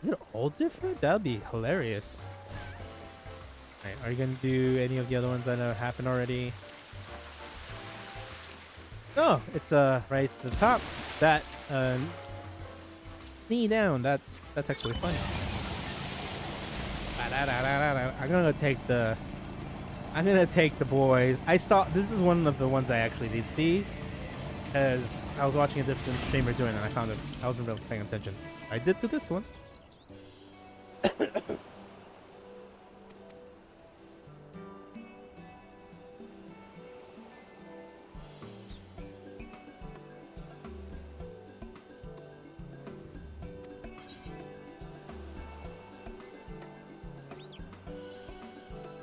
Is it all different? That'd be hilarious. Alright, are you gonna do any of the other ones that happened already? Oh, it's right to the top. That knee down. That's actually funny. I'm gonna take the boys. I saw this is one of the ones I actually did see, because I was watching a different streamer doing it and I found it. I wasn't really paying attention. I did to this one.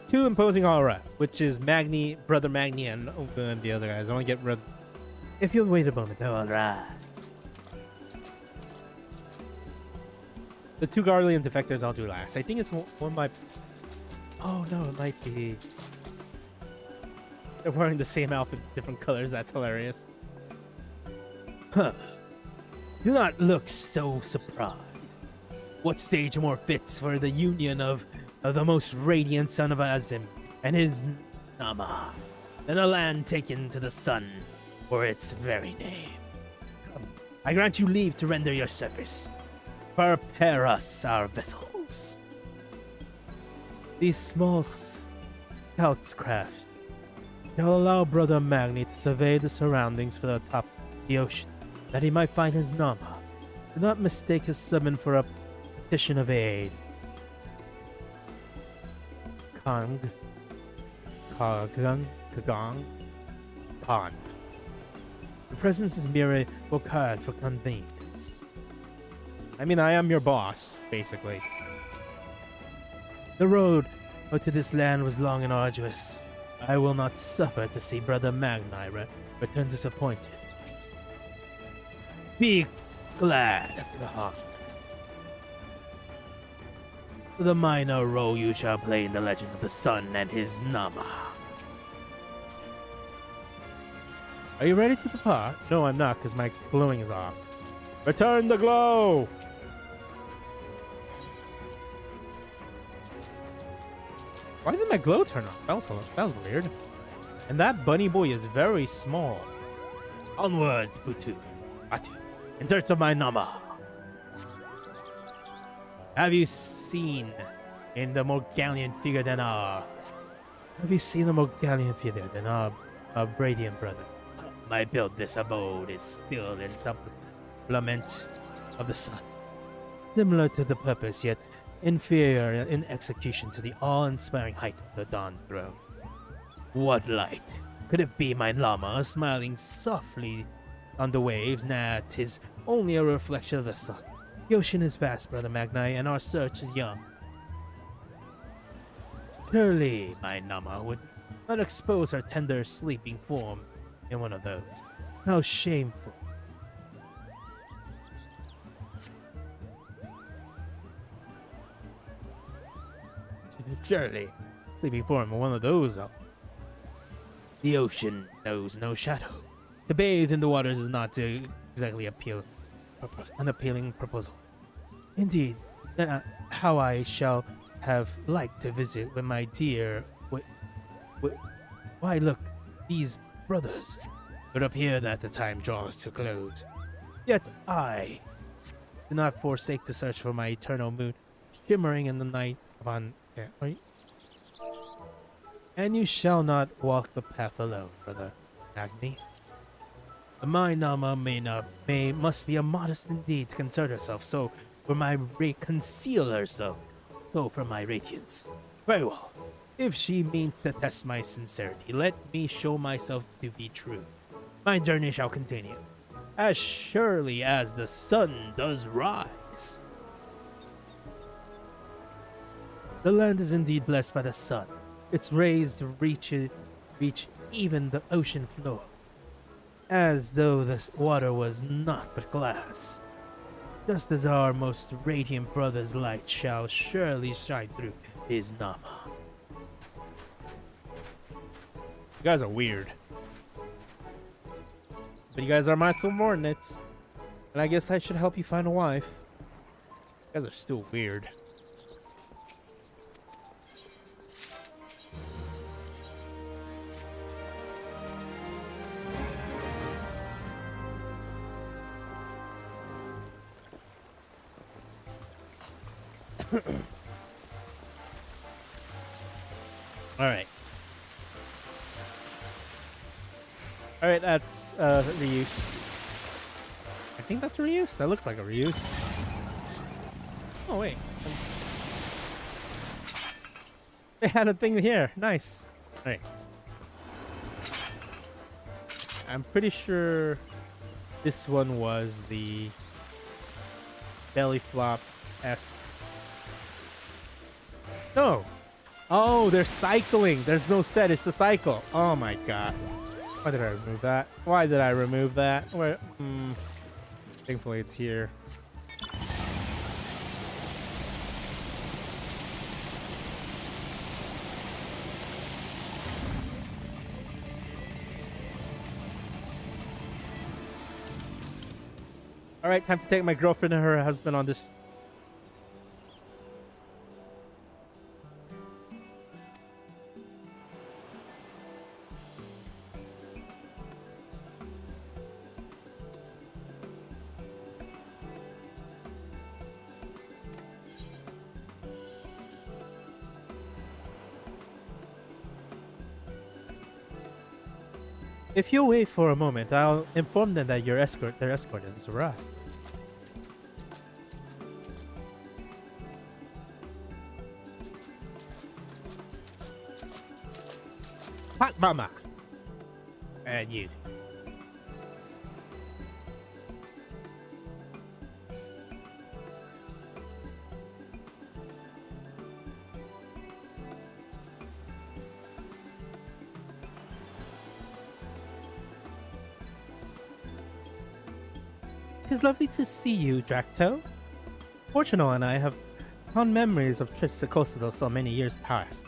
Two imposing aura, which is Brother Magni, and the other guys. I want to get rid of... If you'll wait a moment, alright. The two Guardian Defectors I'll do last. I think it's one of my... Oh no, it might be... They're wearing the same outfit, different colors. That's hilarious. Huh. Do not look so surprised. What stage more fits for the union of the most radiant son of Azim and his Nama, than a land taken to the sun for its very name. Come, I grant you leave to render your service. Prepare us our vessels. These small scouts craft shall allow Brother Magni to survey the surroundings for the top of the ocean, that he might find his Nama. Do not mistake his summon for a petition of aid. Kagong, Pond. The presence is mere vocad for convenience. I mean, I am your boss, basically. The road to this land was long and arduous. I will not suffer to see Brother Magni return disappointed. Be glad, Kahon. The minor role you shall play in the legend of the sun and his Nama. Are you ready to depart? No, I'm not, because my glowing is off. Return the glow! Why did my glow turn off? That was weird. And that bunny boy is very small. Onwards, Butu. Atu. In search of my Nama. Have you seen in the more gallant figure than our... Have you seen a more gallant figure than our Bradian brother? My build this abode is still in supplement of the sun. Similar to the purpose, yet inferior in execution to the awe-inspiring height of the Dawntrail. What light? Could it be my llama smiling softly on the waves? Nah, 'tis only a reflection of the sun. The ocean is vast, Brother Magnai, and our search is young. Surely my llama would not expose her tender sleeping form in one of those. How shameful. Surely, sleeping form in one of those. The ocean knows no shadow. To bathe in the waters is not exactly an appealing proposal. Indeed, how I shall have liked to visit with my dear. Why, look, these brothers. It would appear that the time draws to close. Yet I do not forsake to search for my eternal moon, shimmering in the night upon. And you shall not walk the path alone, Brother Agni. My Nama must be a modest indeed to concern herself, so for my conceal herself, so for my radiance. Very well. If she means to test my sincerity, let me show myself to be true. My journey shall continue, as surely as the sun does rise. The land is indeed blessed by the sun. Its rays reach even the ocean floor, as though this water was naught but glass. Just as our most radiant brother's light shall surely shine through his Nama. You guys are weird. But you guys are my subordinates. And I guess I should help you find a wife. You guys are still weird. Alright. Alright, that's reuse. I think that's a reuse. That looks like a reuse. Oh, wait. They had a thing here. Nice. Alright. I'm pretty sure this one was the belly flop-esque. No. Oh, they're cycling. There's no set. It's the cycle. Oh my god. Why did I remove that? Why did I remove that? Where? Thankfully, it's here. All right, time to take my girlfriend and her husband on this. If you wait for a moment, I'll inform them that their escort has arrived. Hot mama. And you. It is lovely to see you, Drac'to. Fortuno and I have fond memories of trips to Costa so many years past.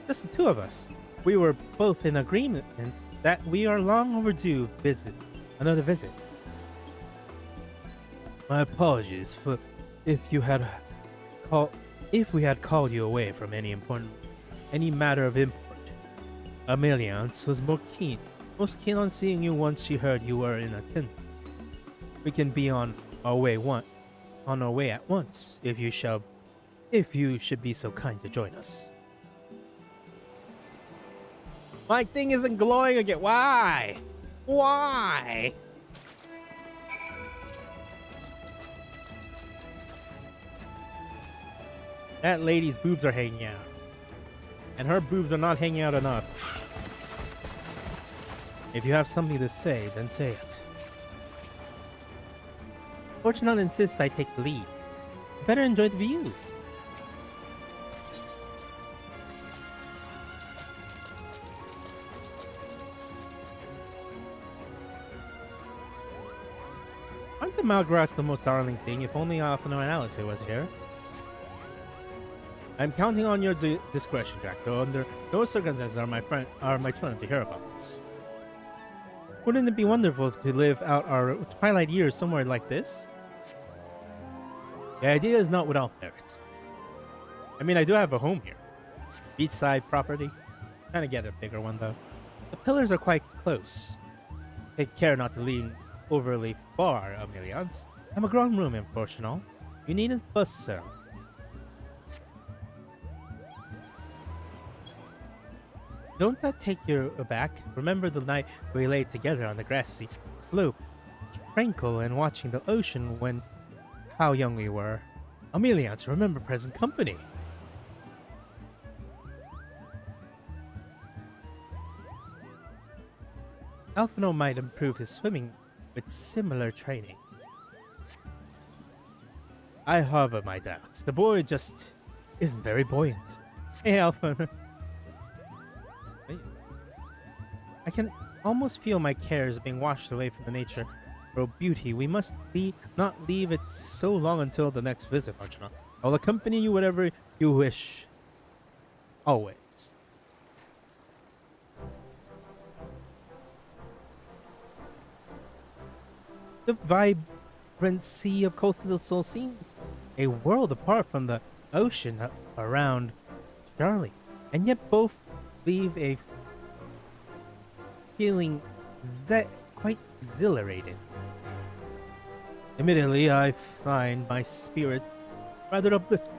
Just the two of us. We were both in agreement that we are long overdue another visit. My apologies for if we had called you away from any matter of import. Ameliance was most keen on seeing you once she heard you were in attendance. We can be on our way at once if you should be so kind to join us. My thing isn't glowing again. Why? Why? That lady's boobs are hanging out. And her boobs are not hanging out enough. If you have something to say, then say it. Fortunate insists I take the lead. You better enjoy the view. Aren't the Malgrass the most darling thing? If only Alphino and Alice was here. I'm counting on your discretion, Drac'to. Under no circumstances are my children to hear about this. Wouldn't it be wonderful to live out our twilight years somewhere like this? The idea is not without merit. I mean, I do have a home here. Beachside property. Trying to get a bigger one, though. The pillars are quite close. Take care not to lean overly far, Amelians. I'm a grown room, unfortunately. You needn't fuss, sir. Don't that take you aback? Remember the night we lay together on the grassy slope, tranquil and watching the ocean when how young we were. Amelians, remember present company. Alphino might improve his swimming with similar training. I harbor my doubts. The boy just isn't very buoyant. Hey, Alphino. I can almost feel my cares being washed away from the nature. For beauty, we must not leave it so long until the next visit, Archana. I'll accompany you whatever you wish. Always. The vibrant sea of coastal soul seems a world apart from the ocean around Charlie, and yet both leave a feeling that quite exhilarated. Admittedly, I find my spirit rather uplifted.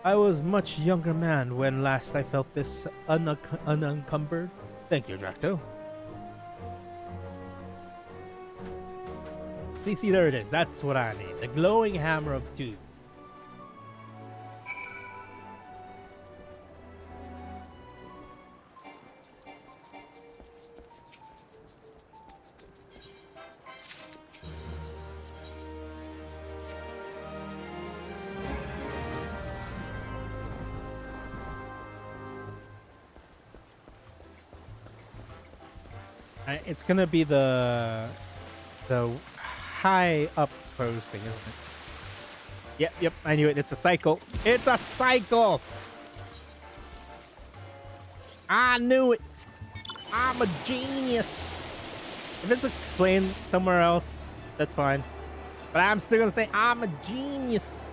I was much younger man when last I felt this unencumbered. Thank you, Drac'to. See, there it is. That's what I need. The glowing hammer of doom. It's gonna be the high up posting, isn't it? Yep, I knew it. It's a cycle. It's a cycle! I knew it! I'm a genius! If it's explained somewhere else, that's fine. But I'm still gonna say I'm a genius!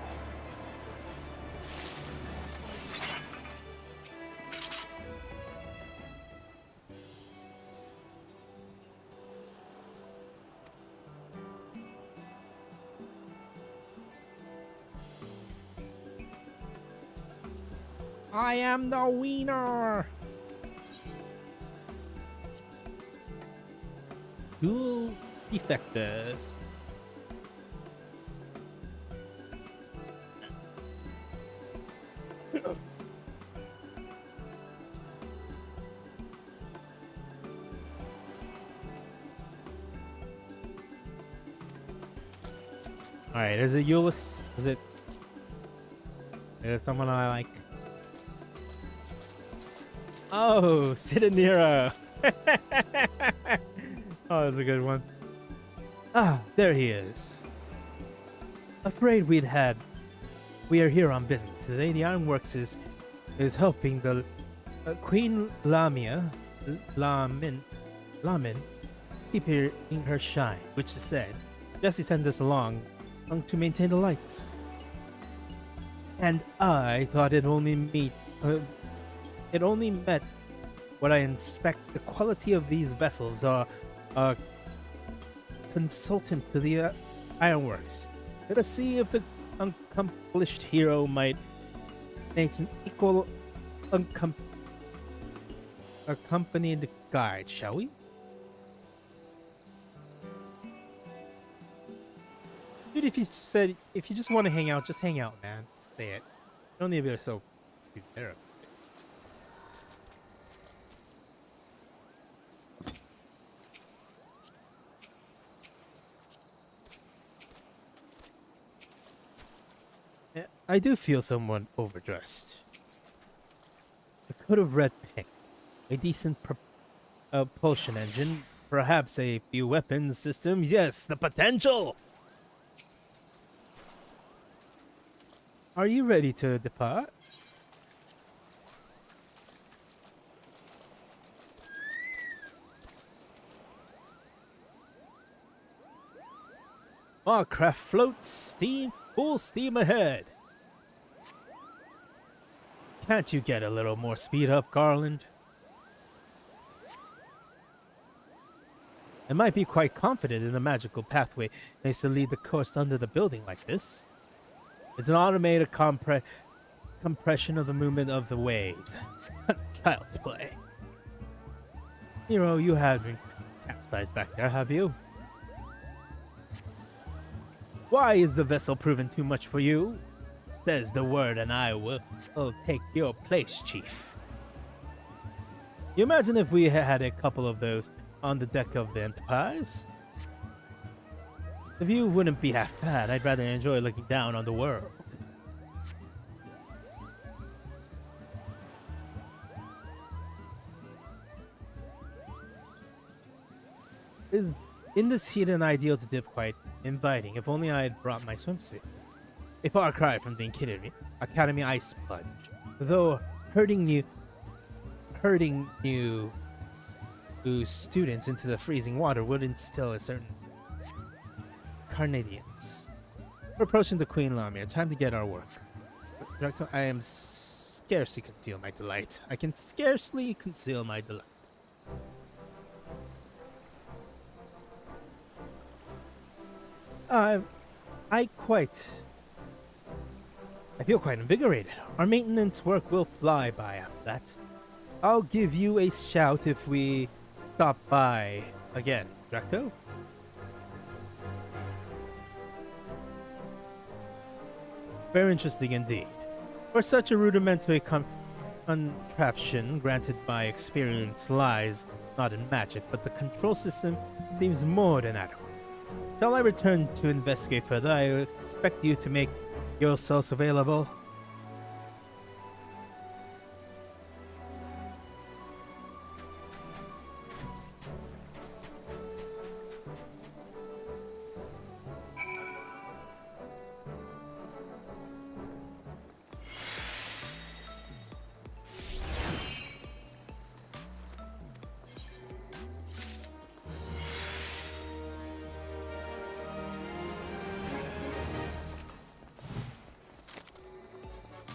I am the wiener! Dual defectors. Alright, is it Euless? Is it someone I like? Oh, Sidanira! Oh, that's a good one. Ah, there he is. Afraid we are here on business today. The Ironworks is helping the Queen Lamin keep her shine, which is said. Jesse sent us along to maintain the lights. And I thought it only met when I inspect the quality of these vessels. Consultant to the Ironworks. Let us see if the accomplished hero might make an equal accompanied guide, shall we? Dude, if you just want to hang out, just hang out, man. Say it. You don't need to be so stupid there. I do feel somewhat overdressed. A coat of red paint, a decent propulsion engine, perhaps a few weapon systems. Yes, the potential! Are you ready to depart? Our craft floats, full steam ahead. Can't you get a little more speed up, Garland? I might be quite confident in the magical pathway that to lead the course under the building like this. It's an automated compression of the movement of the waves. Child's play. Hero, you have been capsized back there, have you? Why is the vessel proven too much for you? Says the word and I will take your place, Chief. You imagine if we had a couple of those on the deck of the Enterprise? The view wouldn't be half bad. I'd rather enjoy looking down on the world. In this heat an ideal to dip quite inviting. If only I had brought my swimsuit. A far cry from the Academy Ice Plunge. Though herding new students into the freezing water would instill a certain carnadience. We're approaching the Queen Lamia. Time to get our work. Drac'to, I am scarcely conceal my delight. I can scarcely conceal my delight. I feel quite invigorated. Our maintenance work will fly by after that. I'll give you a shout if we stop by again, Drac'to. Very interesting indeed. For such a rudimentary contraption granted by experience lies not in magic, but the control system seems more than adequate. Shall I return to investigate further? I expect you to make yourselves available.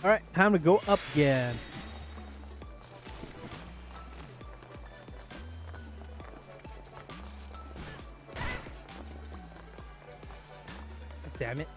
Alright, time to go up again. Damn it.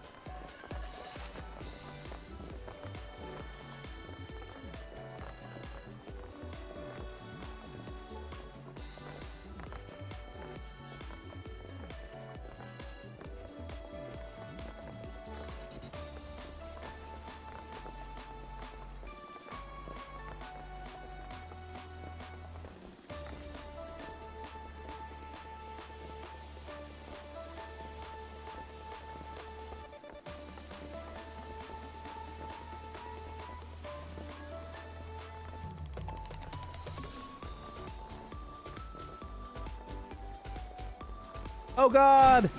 Oh god!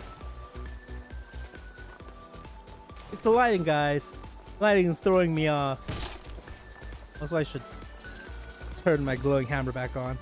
It's the lighting, guys. Lighting is throwing me off. Also, I should turn my glowing hammer back on.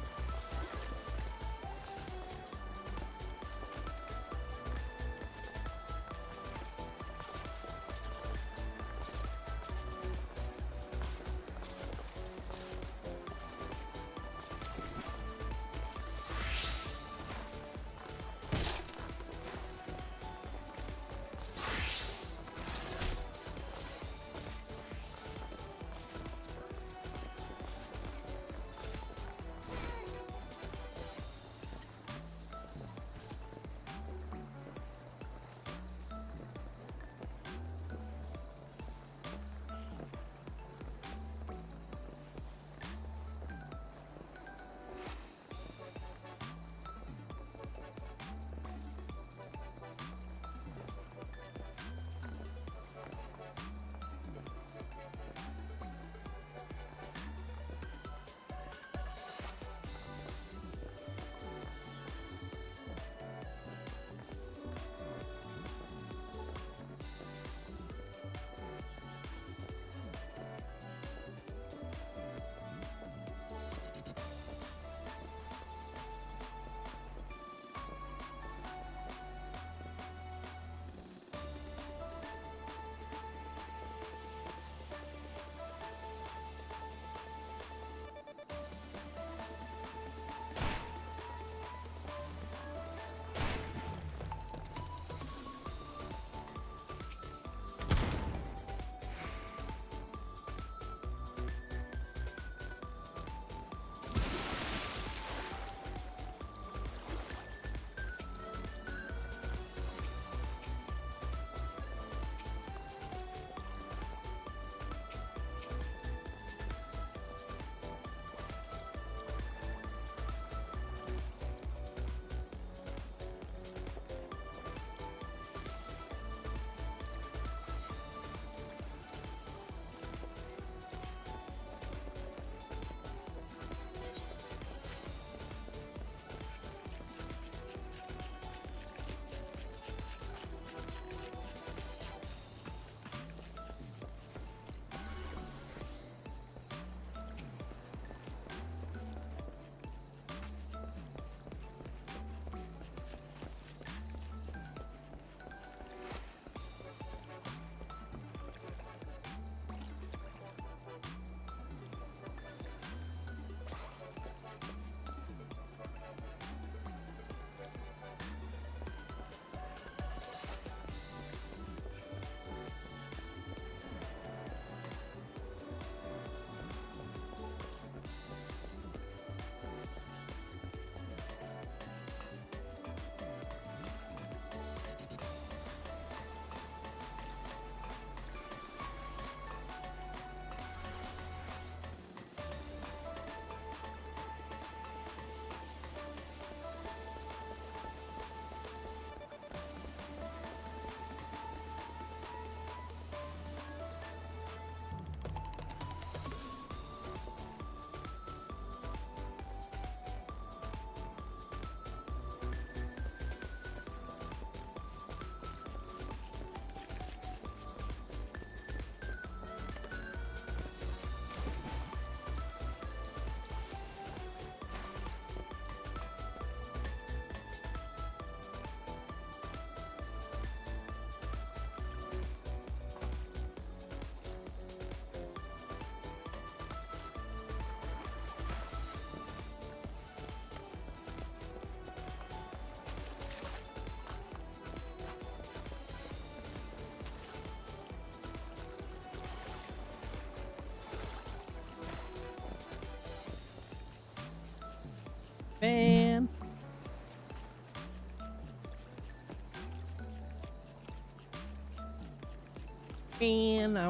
Man, I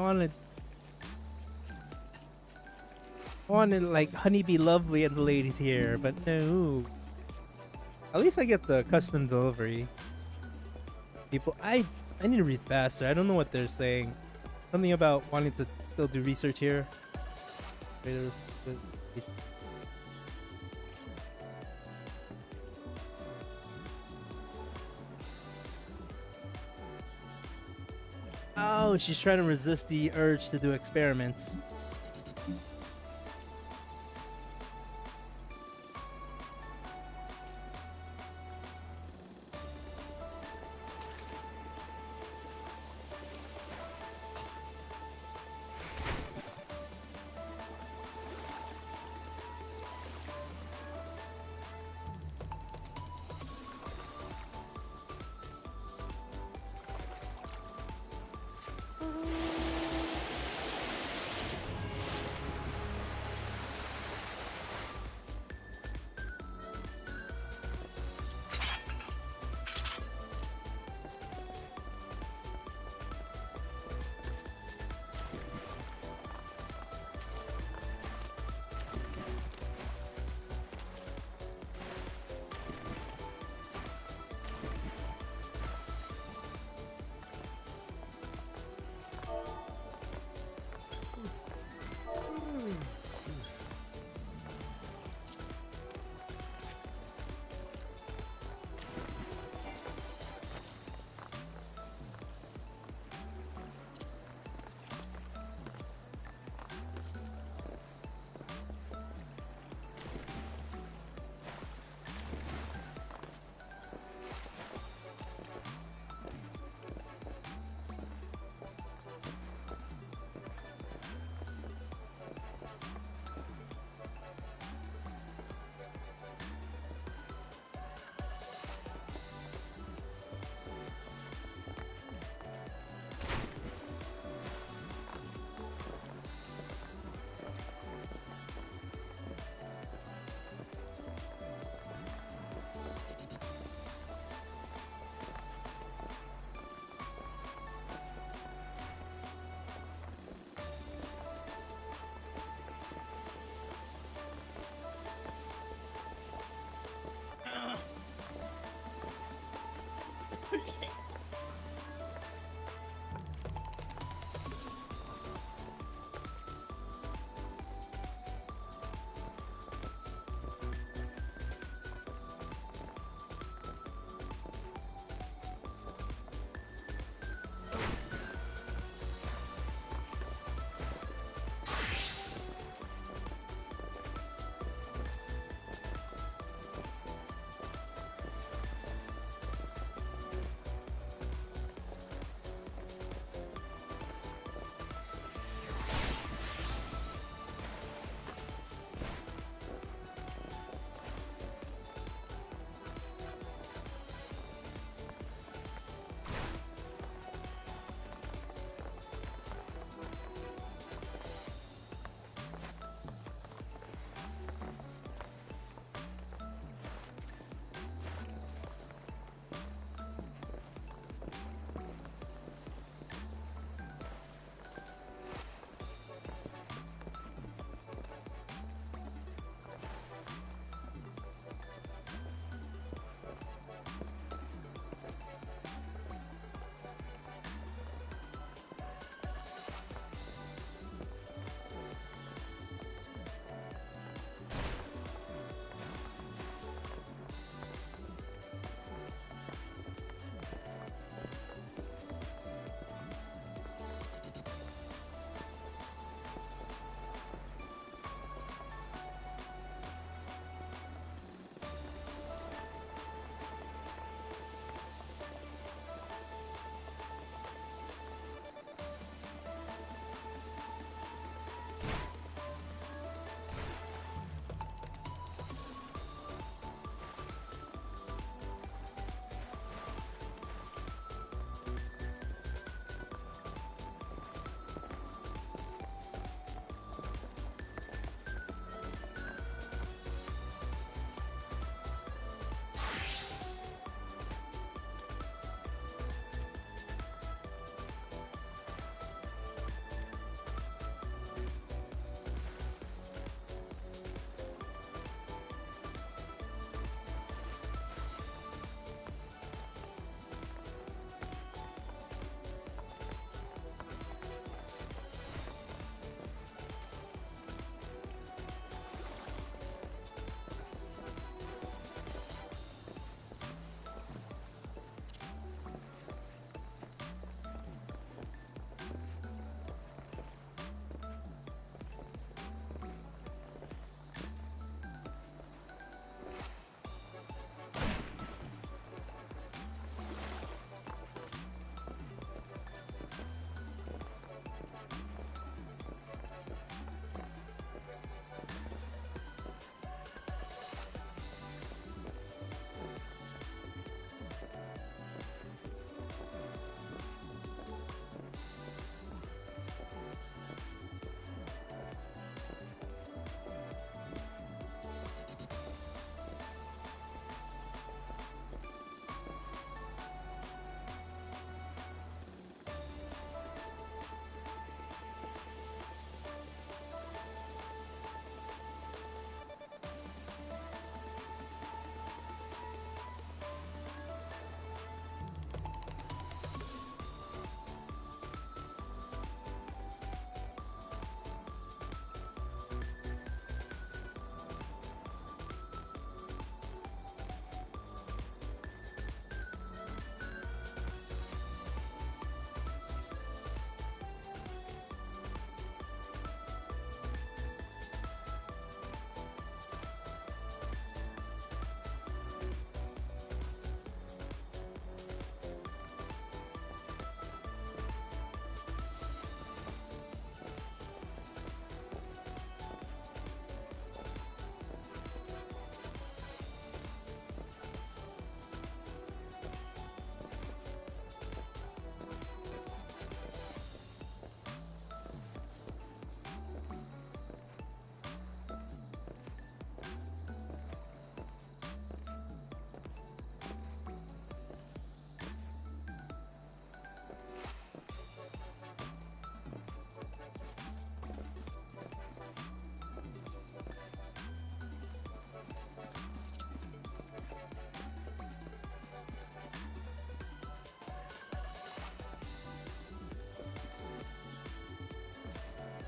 wanted like Honeybee Lovely and the ladies here, but no. At least I get the custom delivery. People, I need to read faster. I don't know what they're saying. Something about wanting to still do research here. Oh, she's trying to resist the urge to do experiments.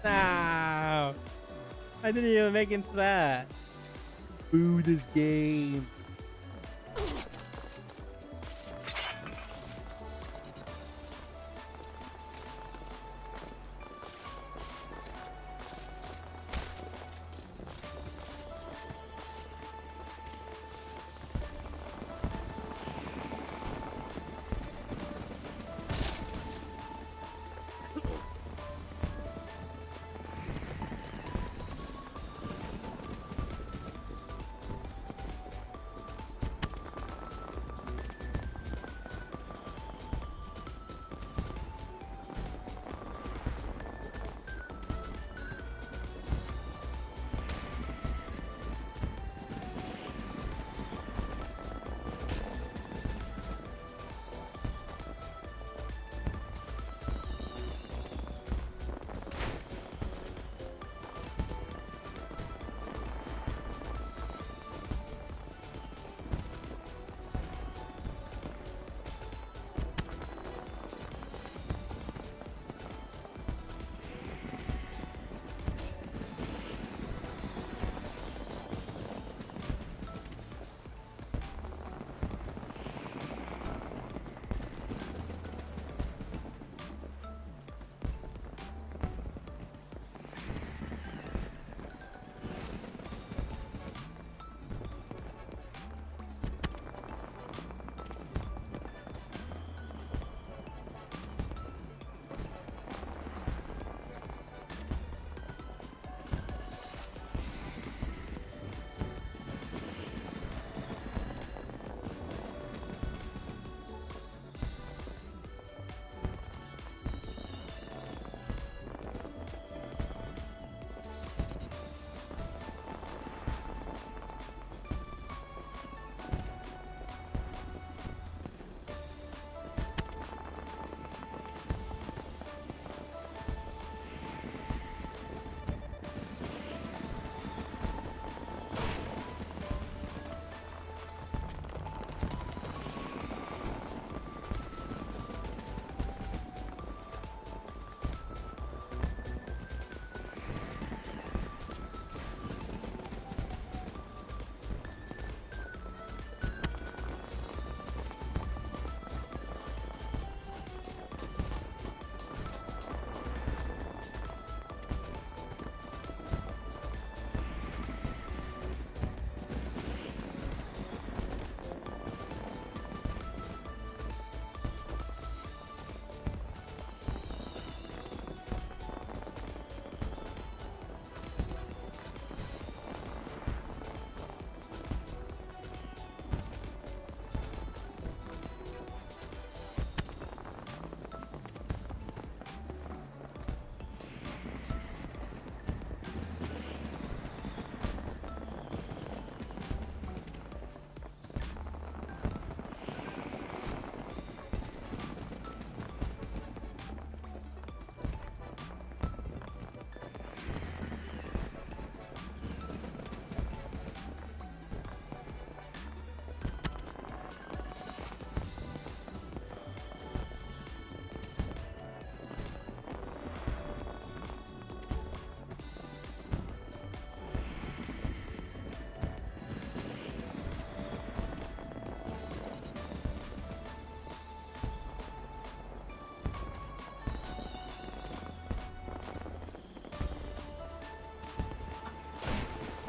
No. I didn't even make it to that. Boo this game.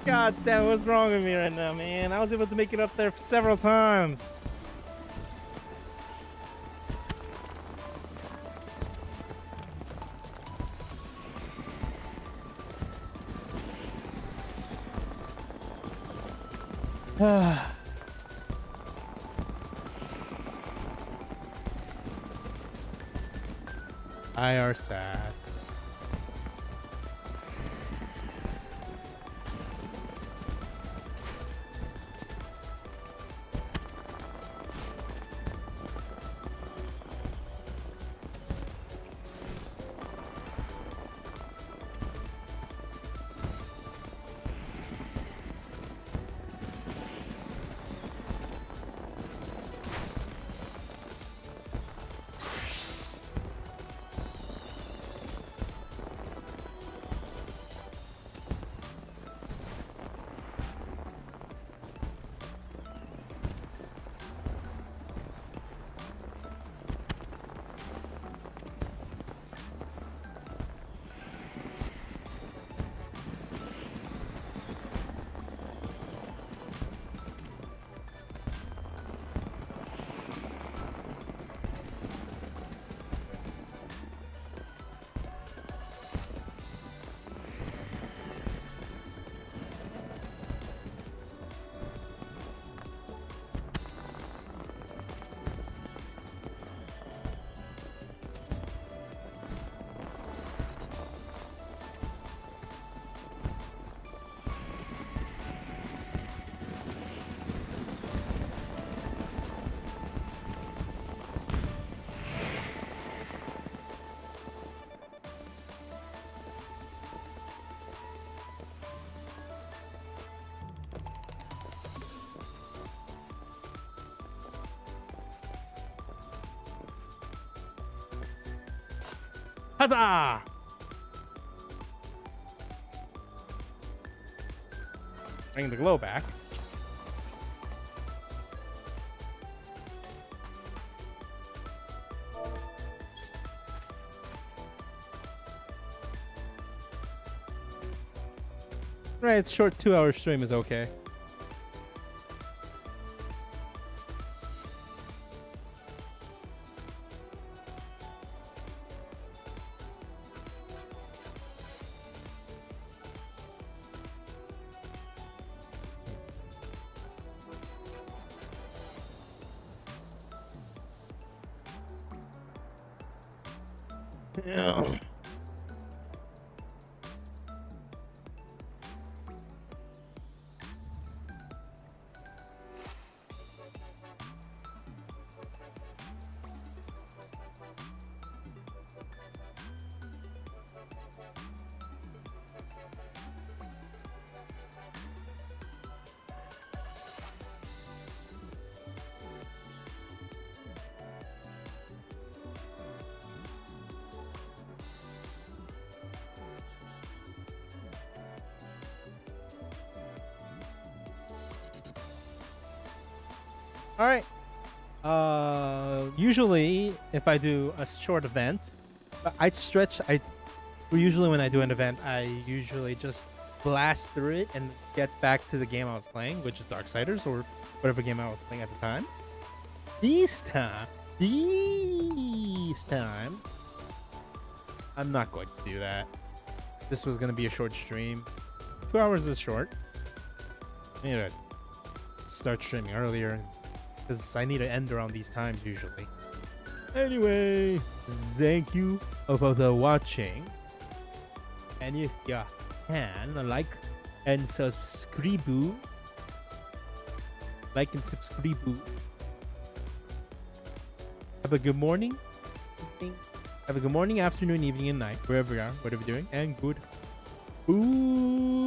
God damn, what's wrong with me right now, man? I was able to make it up there several times. I are sad. Huzzah! Bring the glow back. Right, short 2-hour stream is okay. All right. Usually, if I do a short event, I'd stretch. Usually when I do an event, I usually just blast through it and get back to the game I was playing, which is Darksiders or whatever game I was playing at the time. This time, I'm not going to do that. This was going to be a short stream. 2 hours is short. I need to start streaming earlier because I need to end around these times usually. Anyway, thank you for the watching. And if you can, like and subscribe. Like and subscribe. Have a good morning. Have a good morning, afternoon, evening, and night, wherever you are, whatever you're doing, and good. Ooh.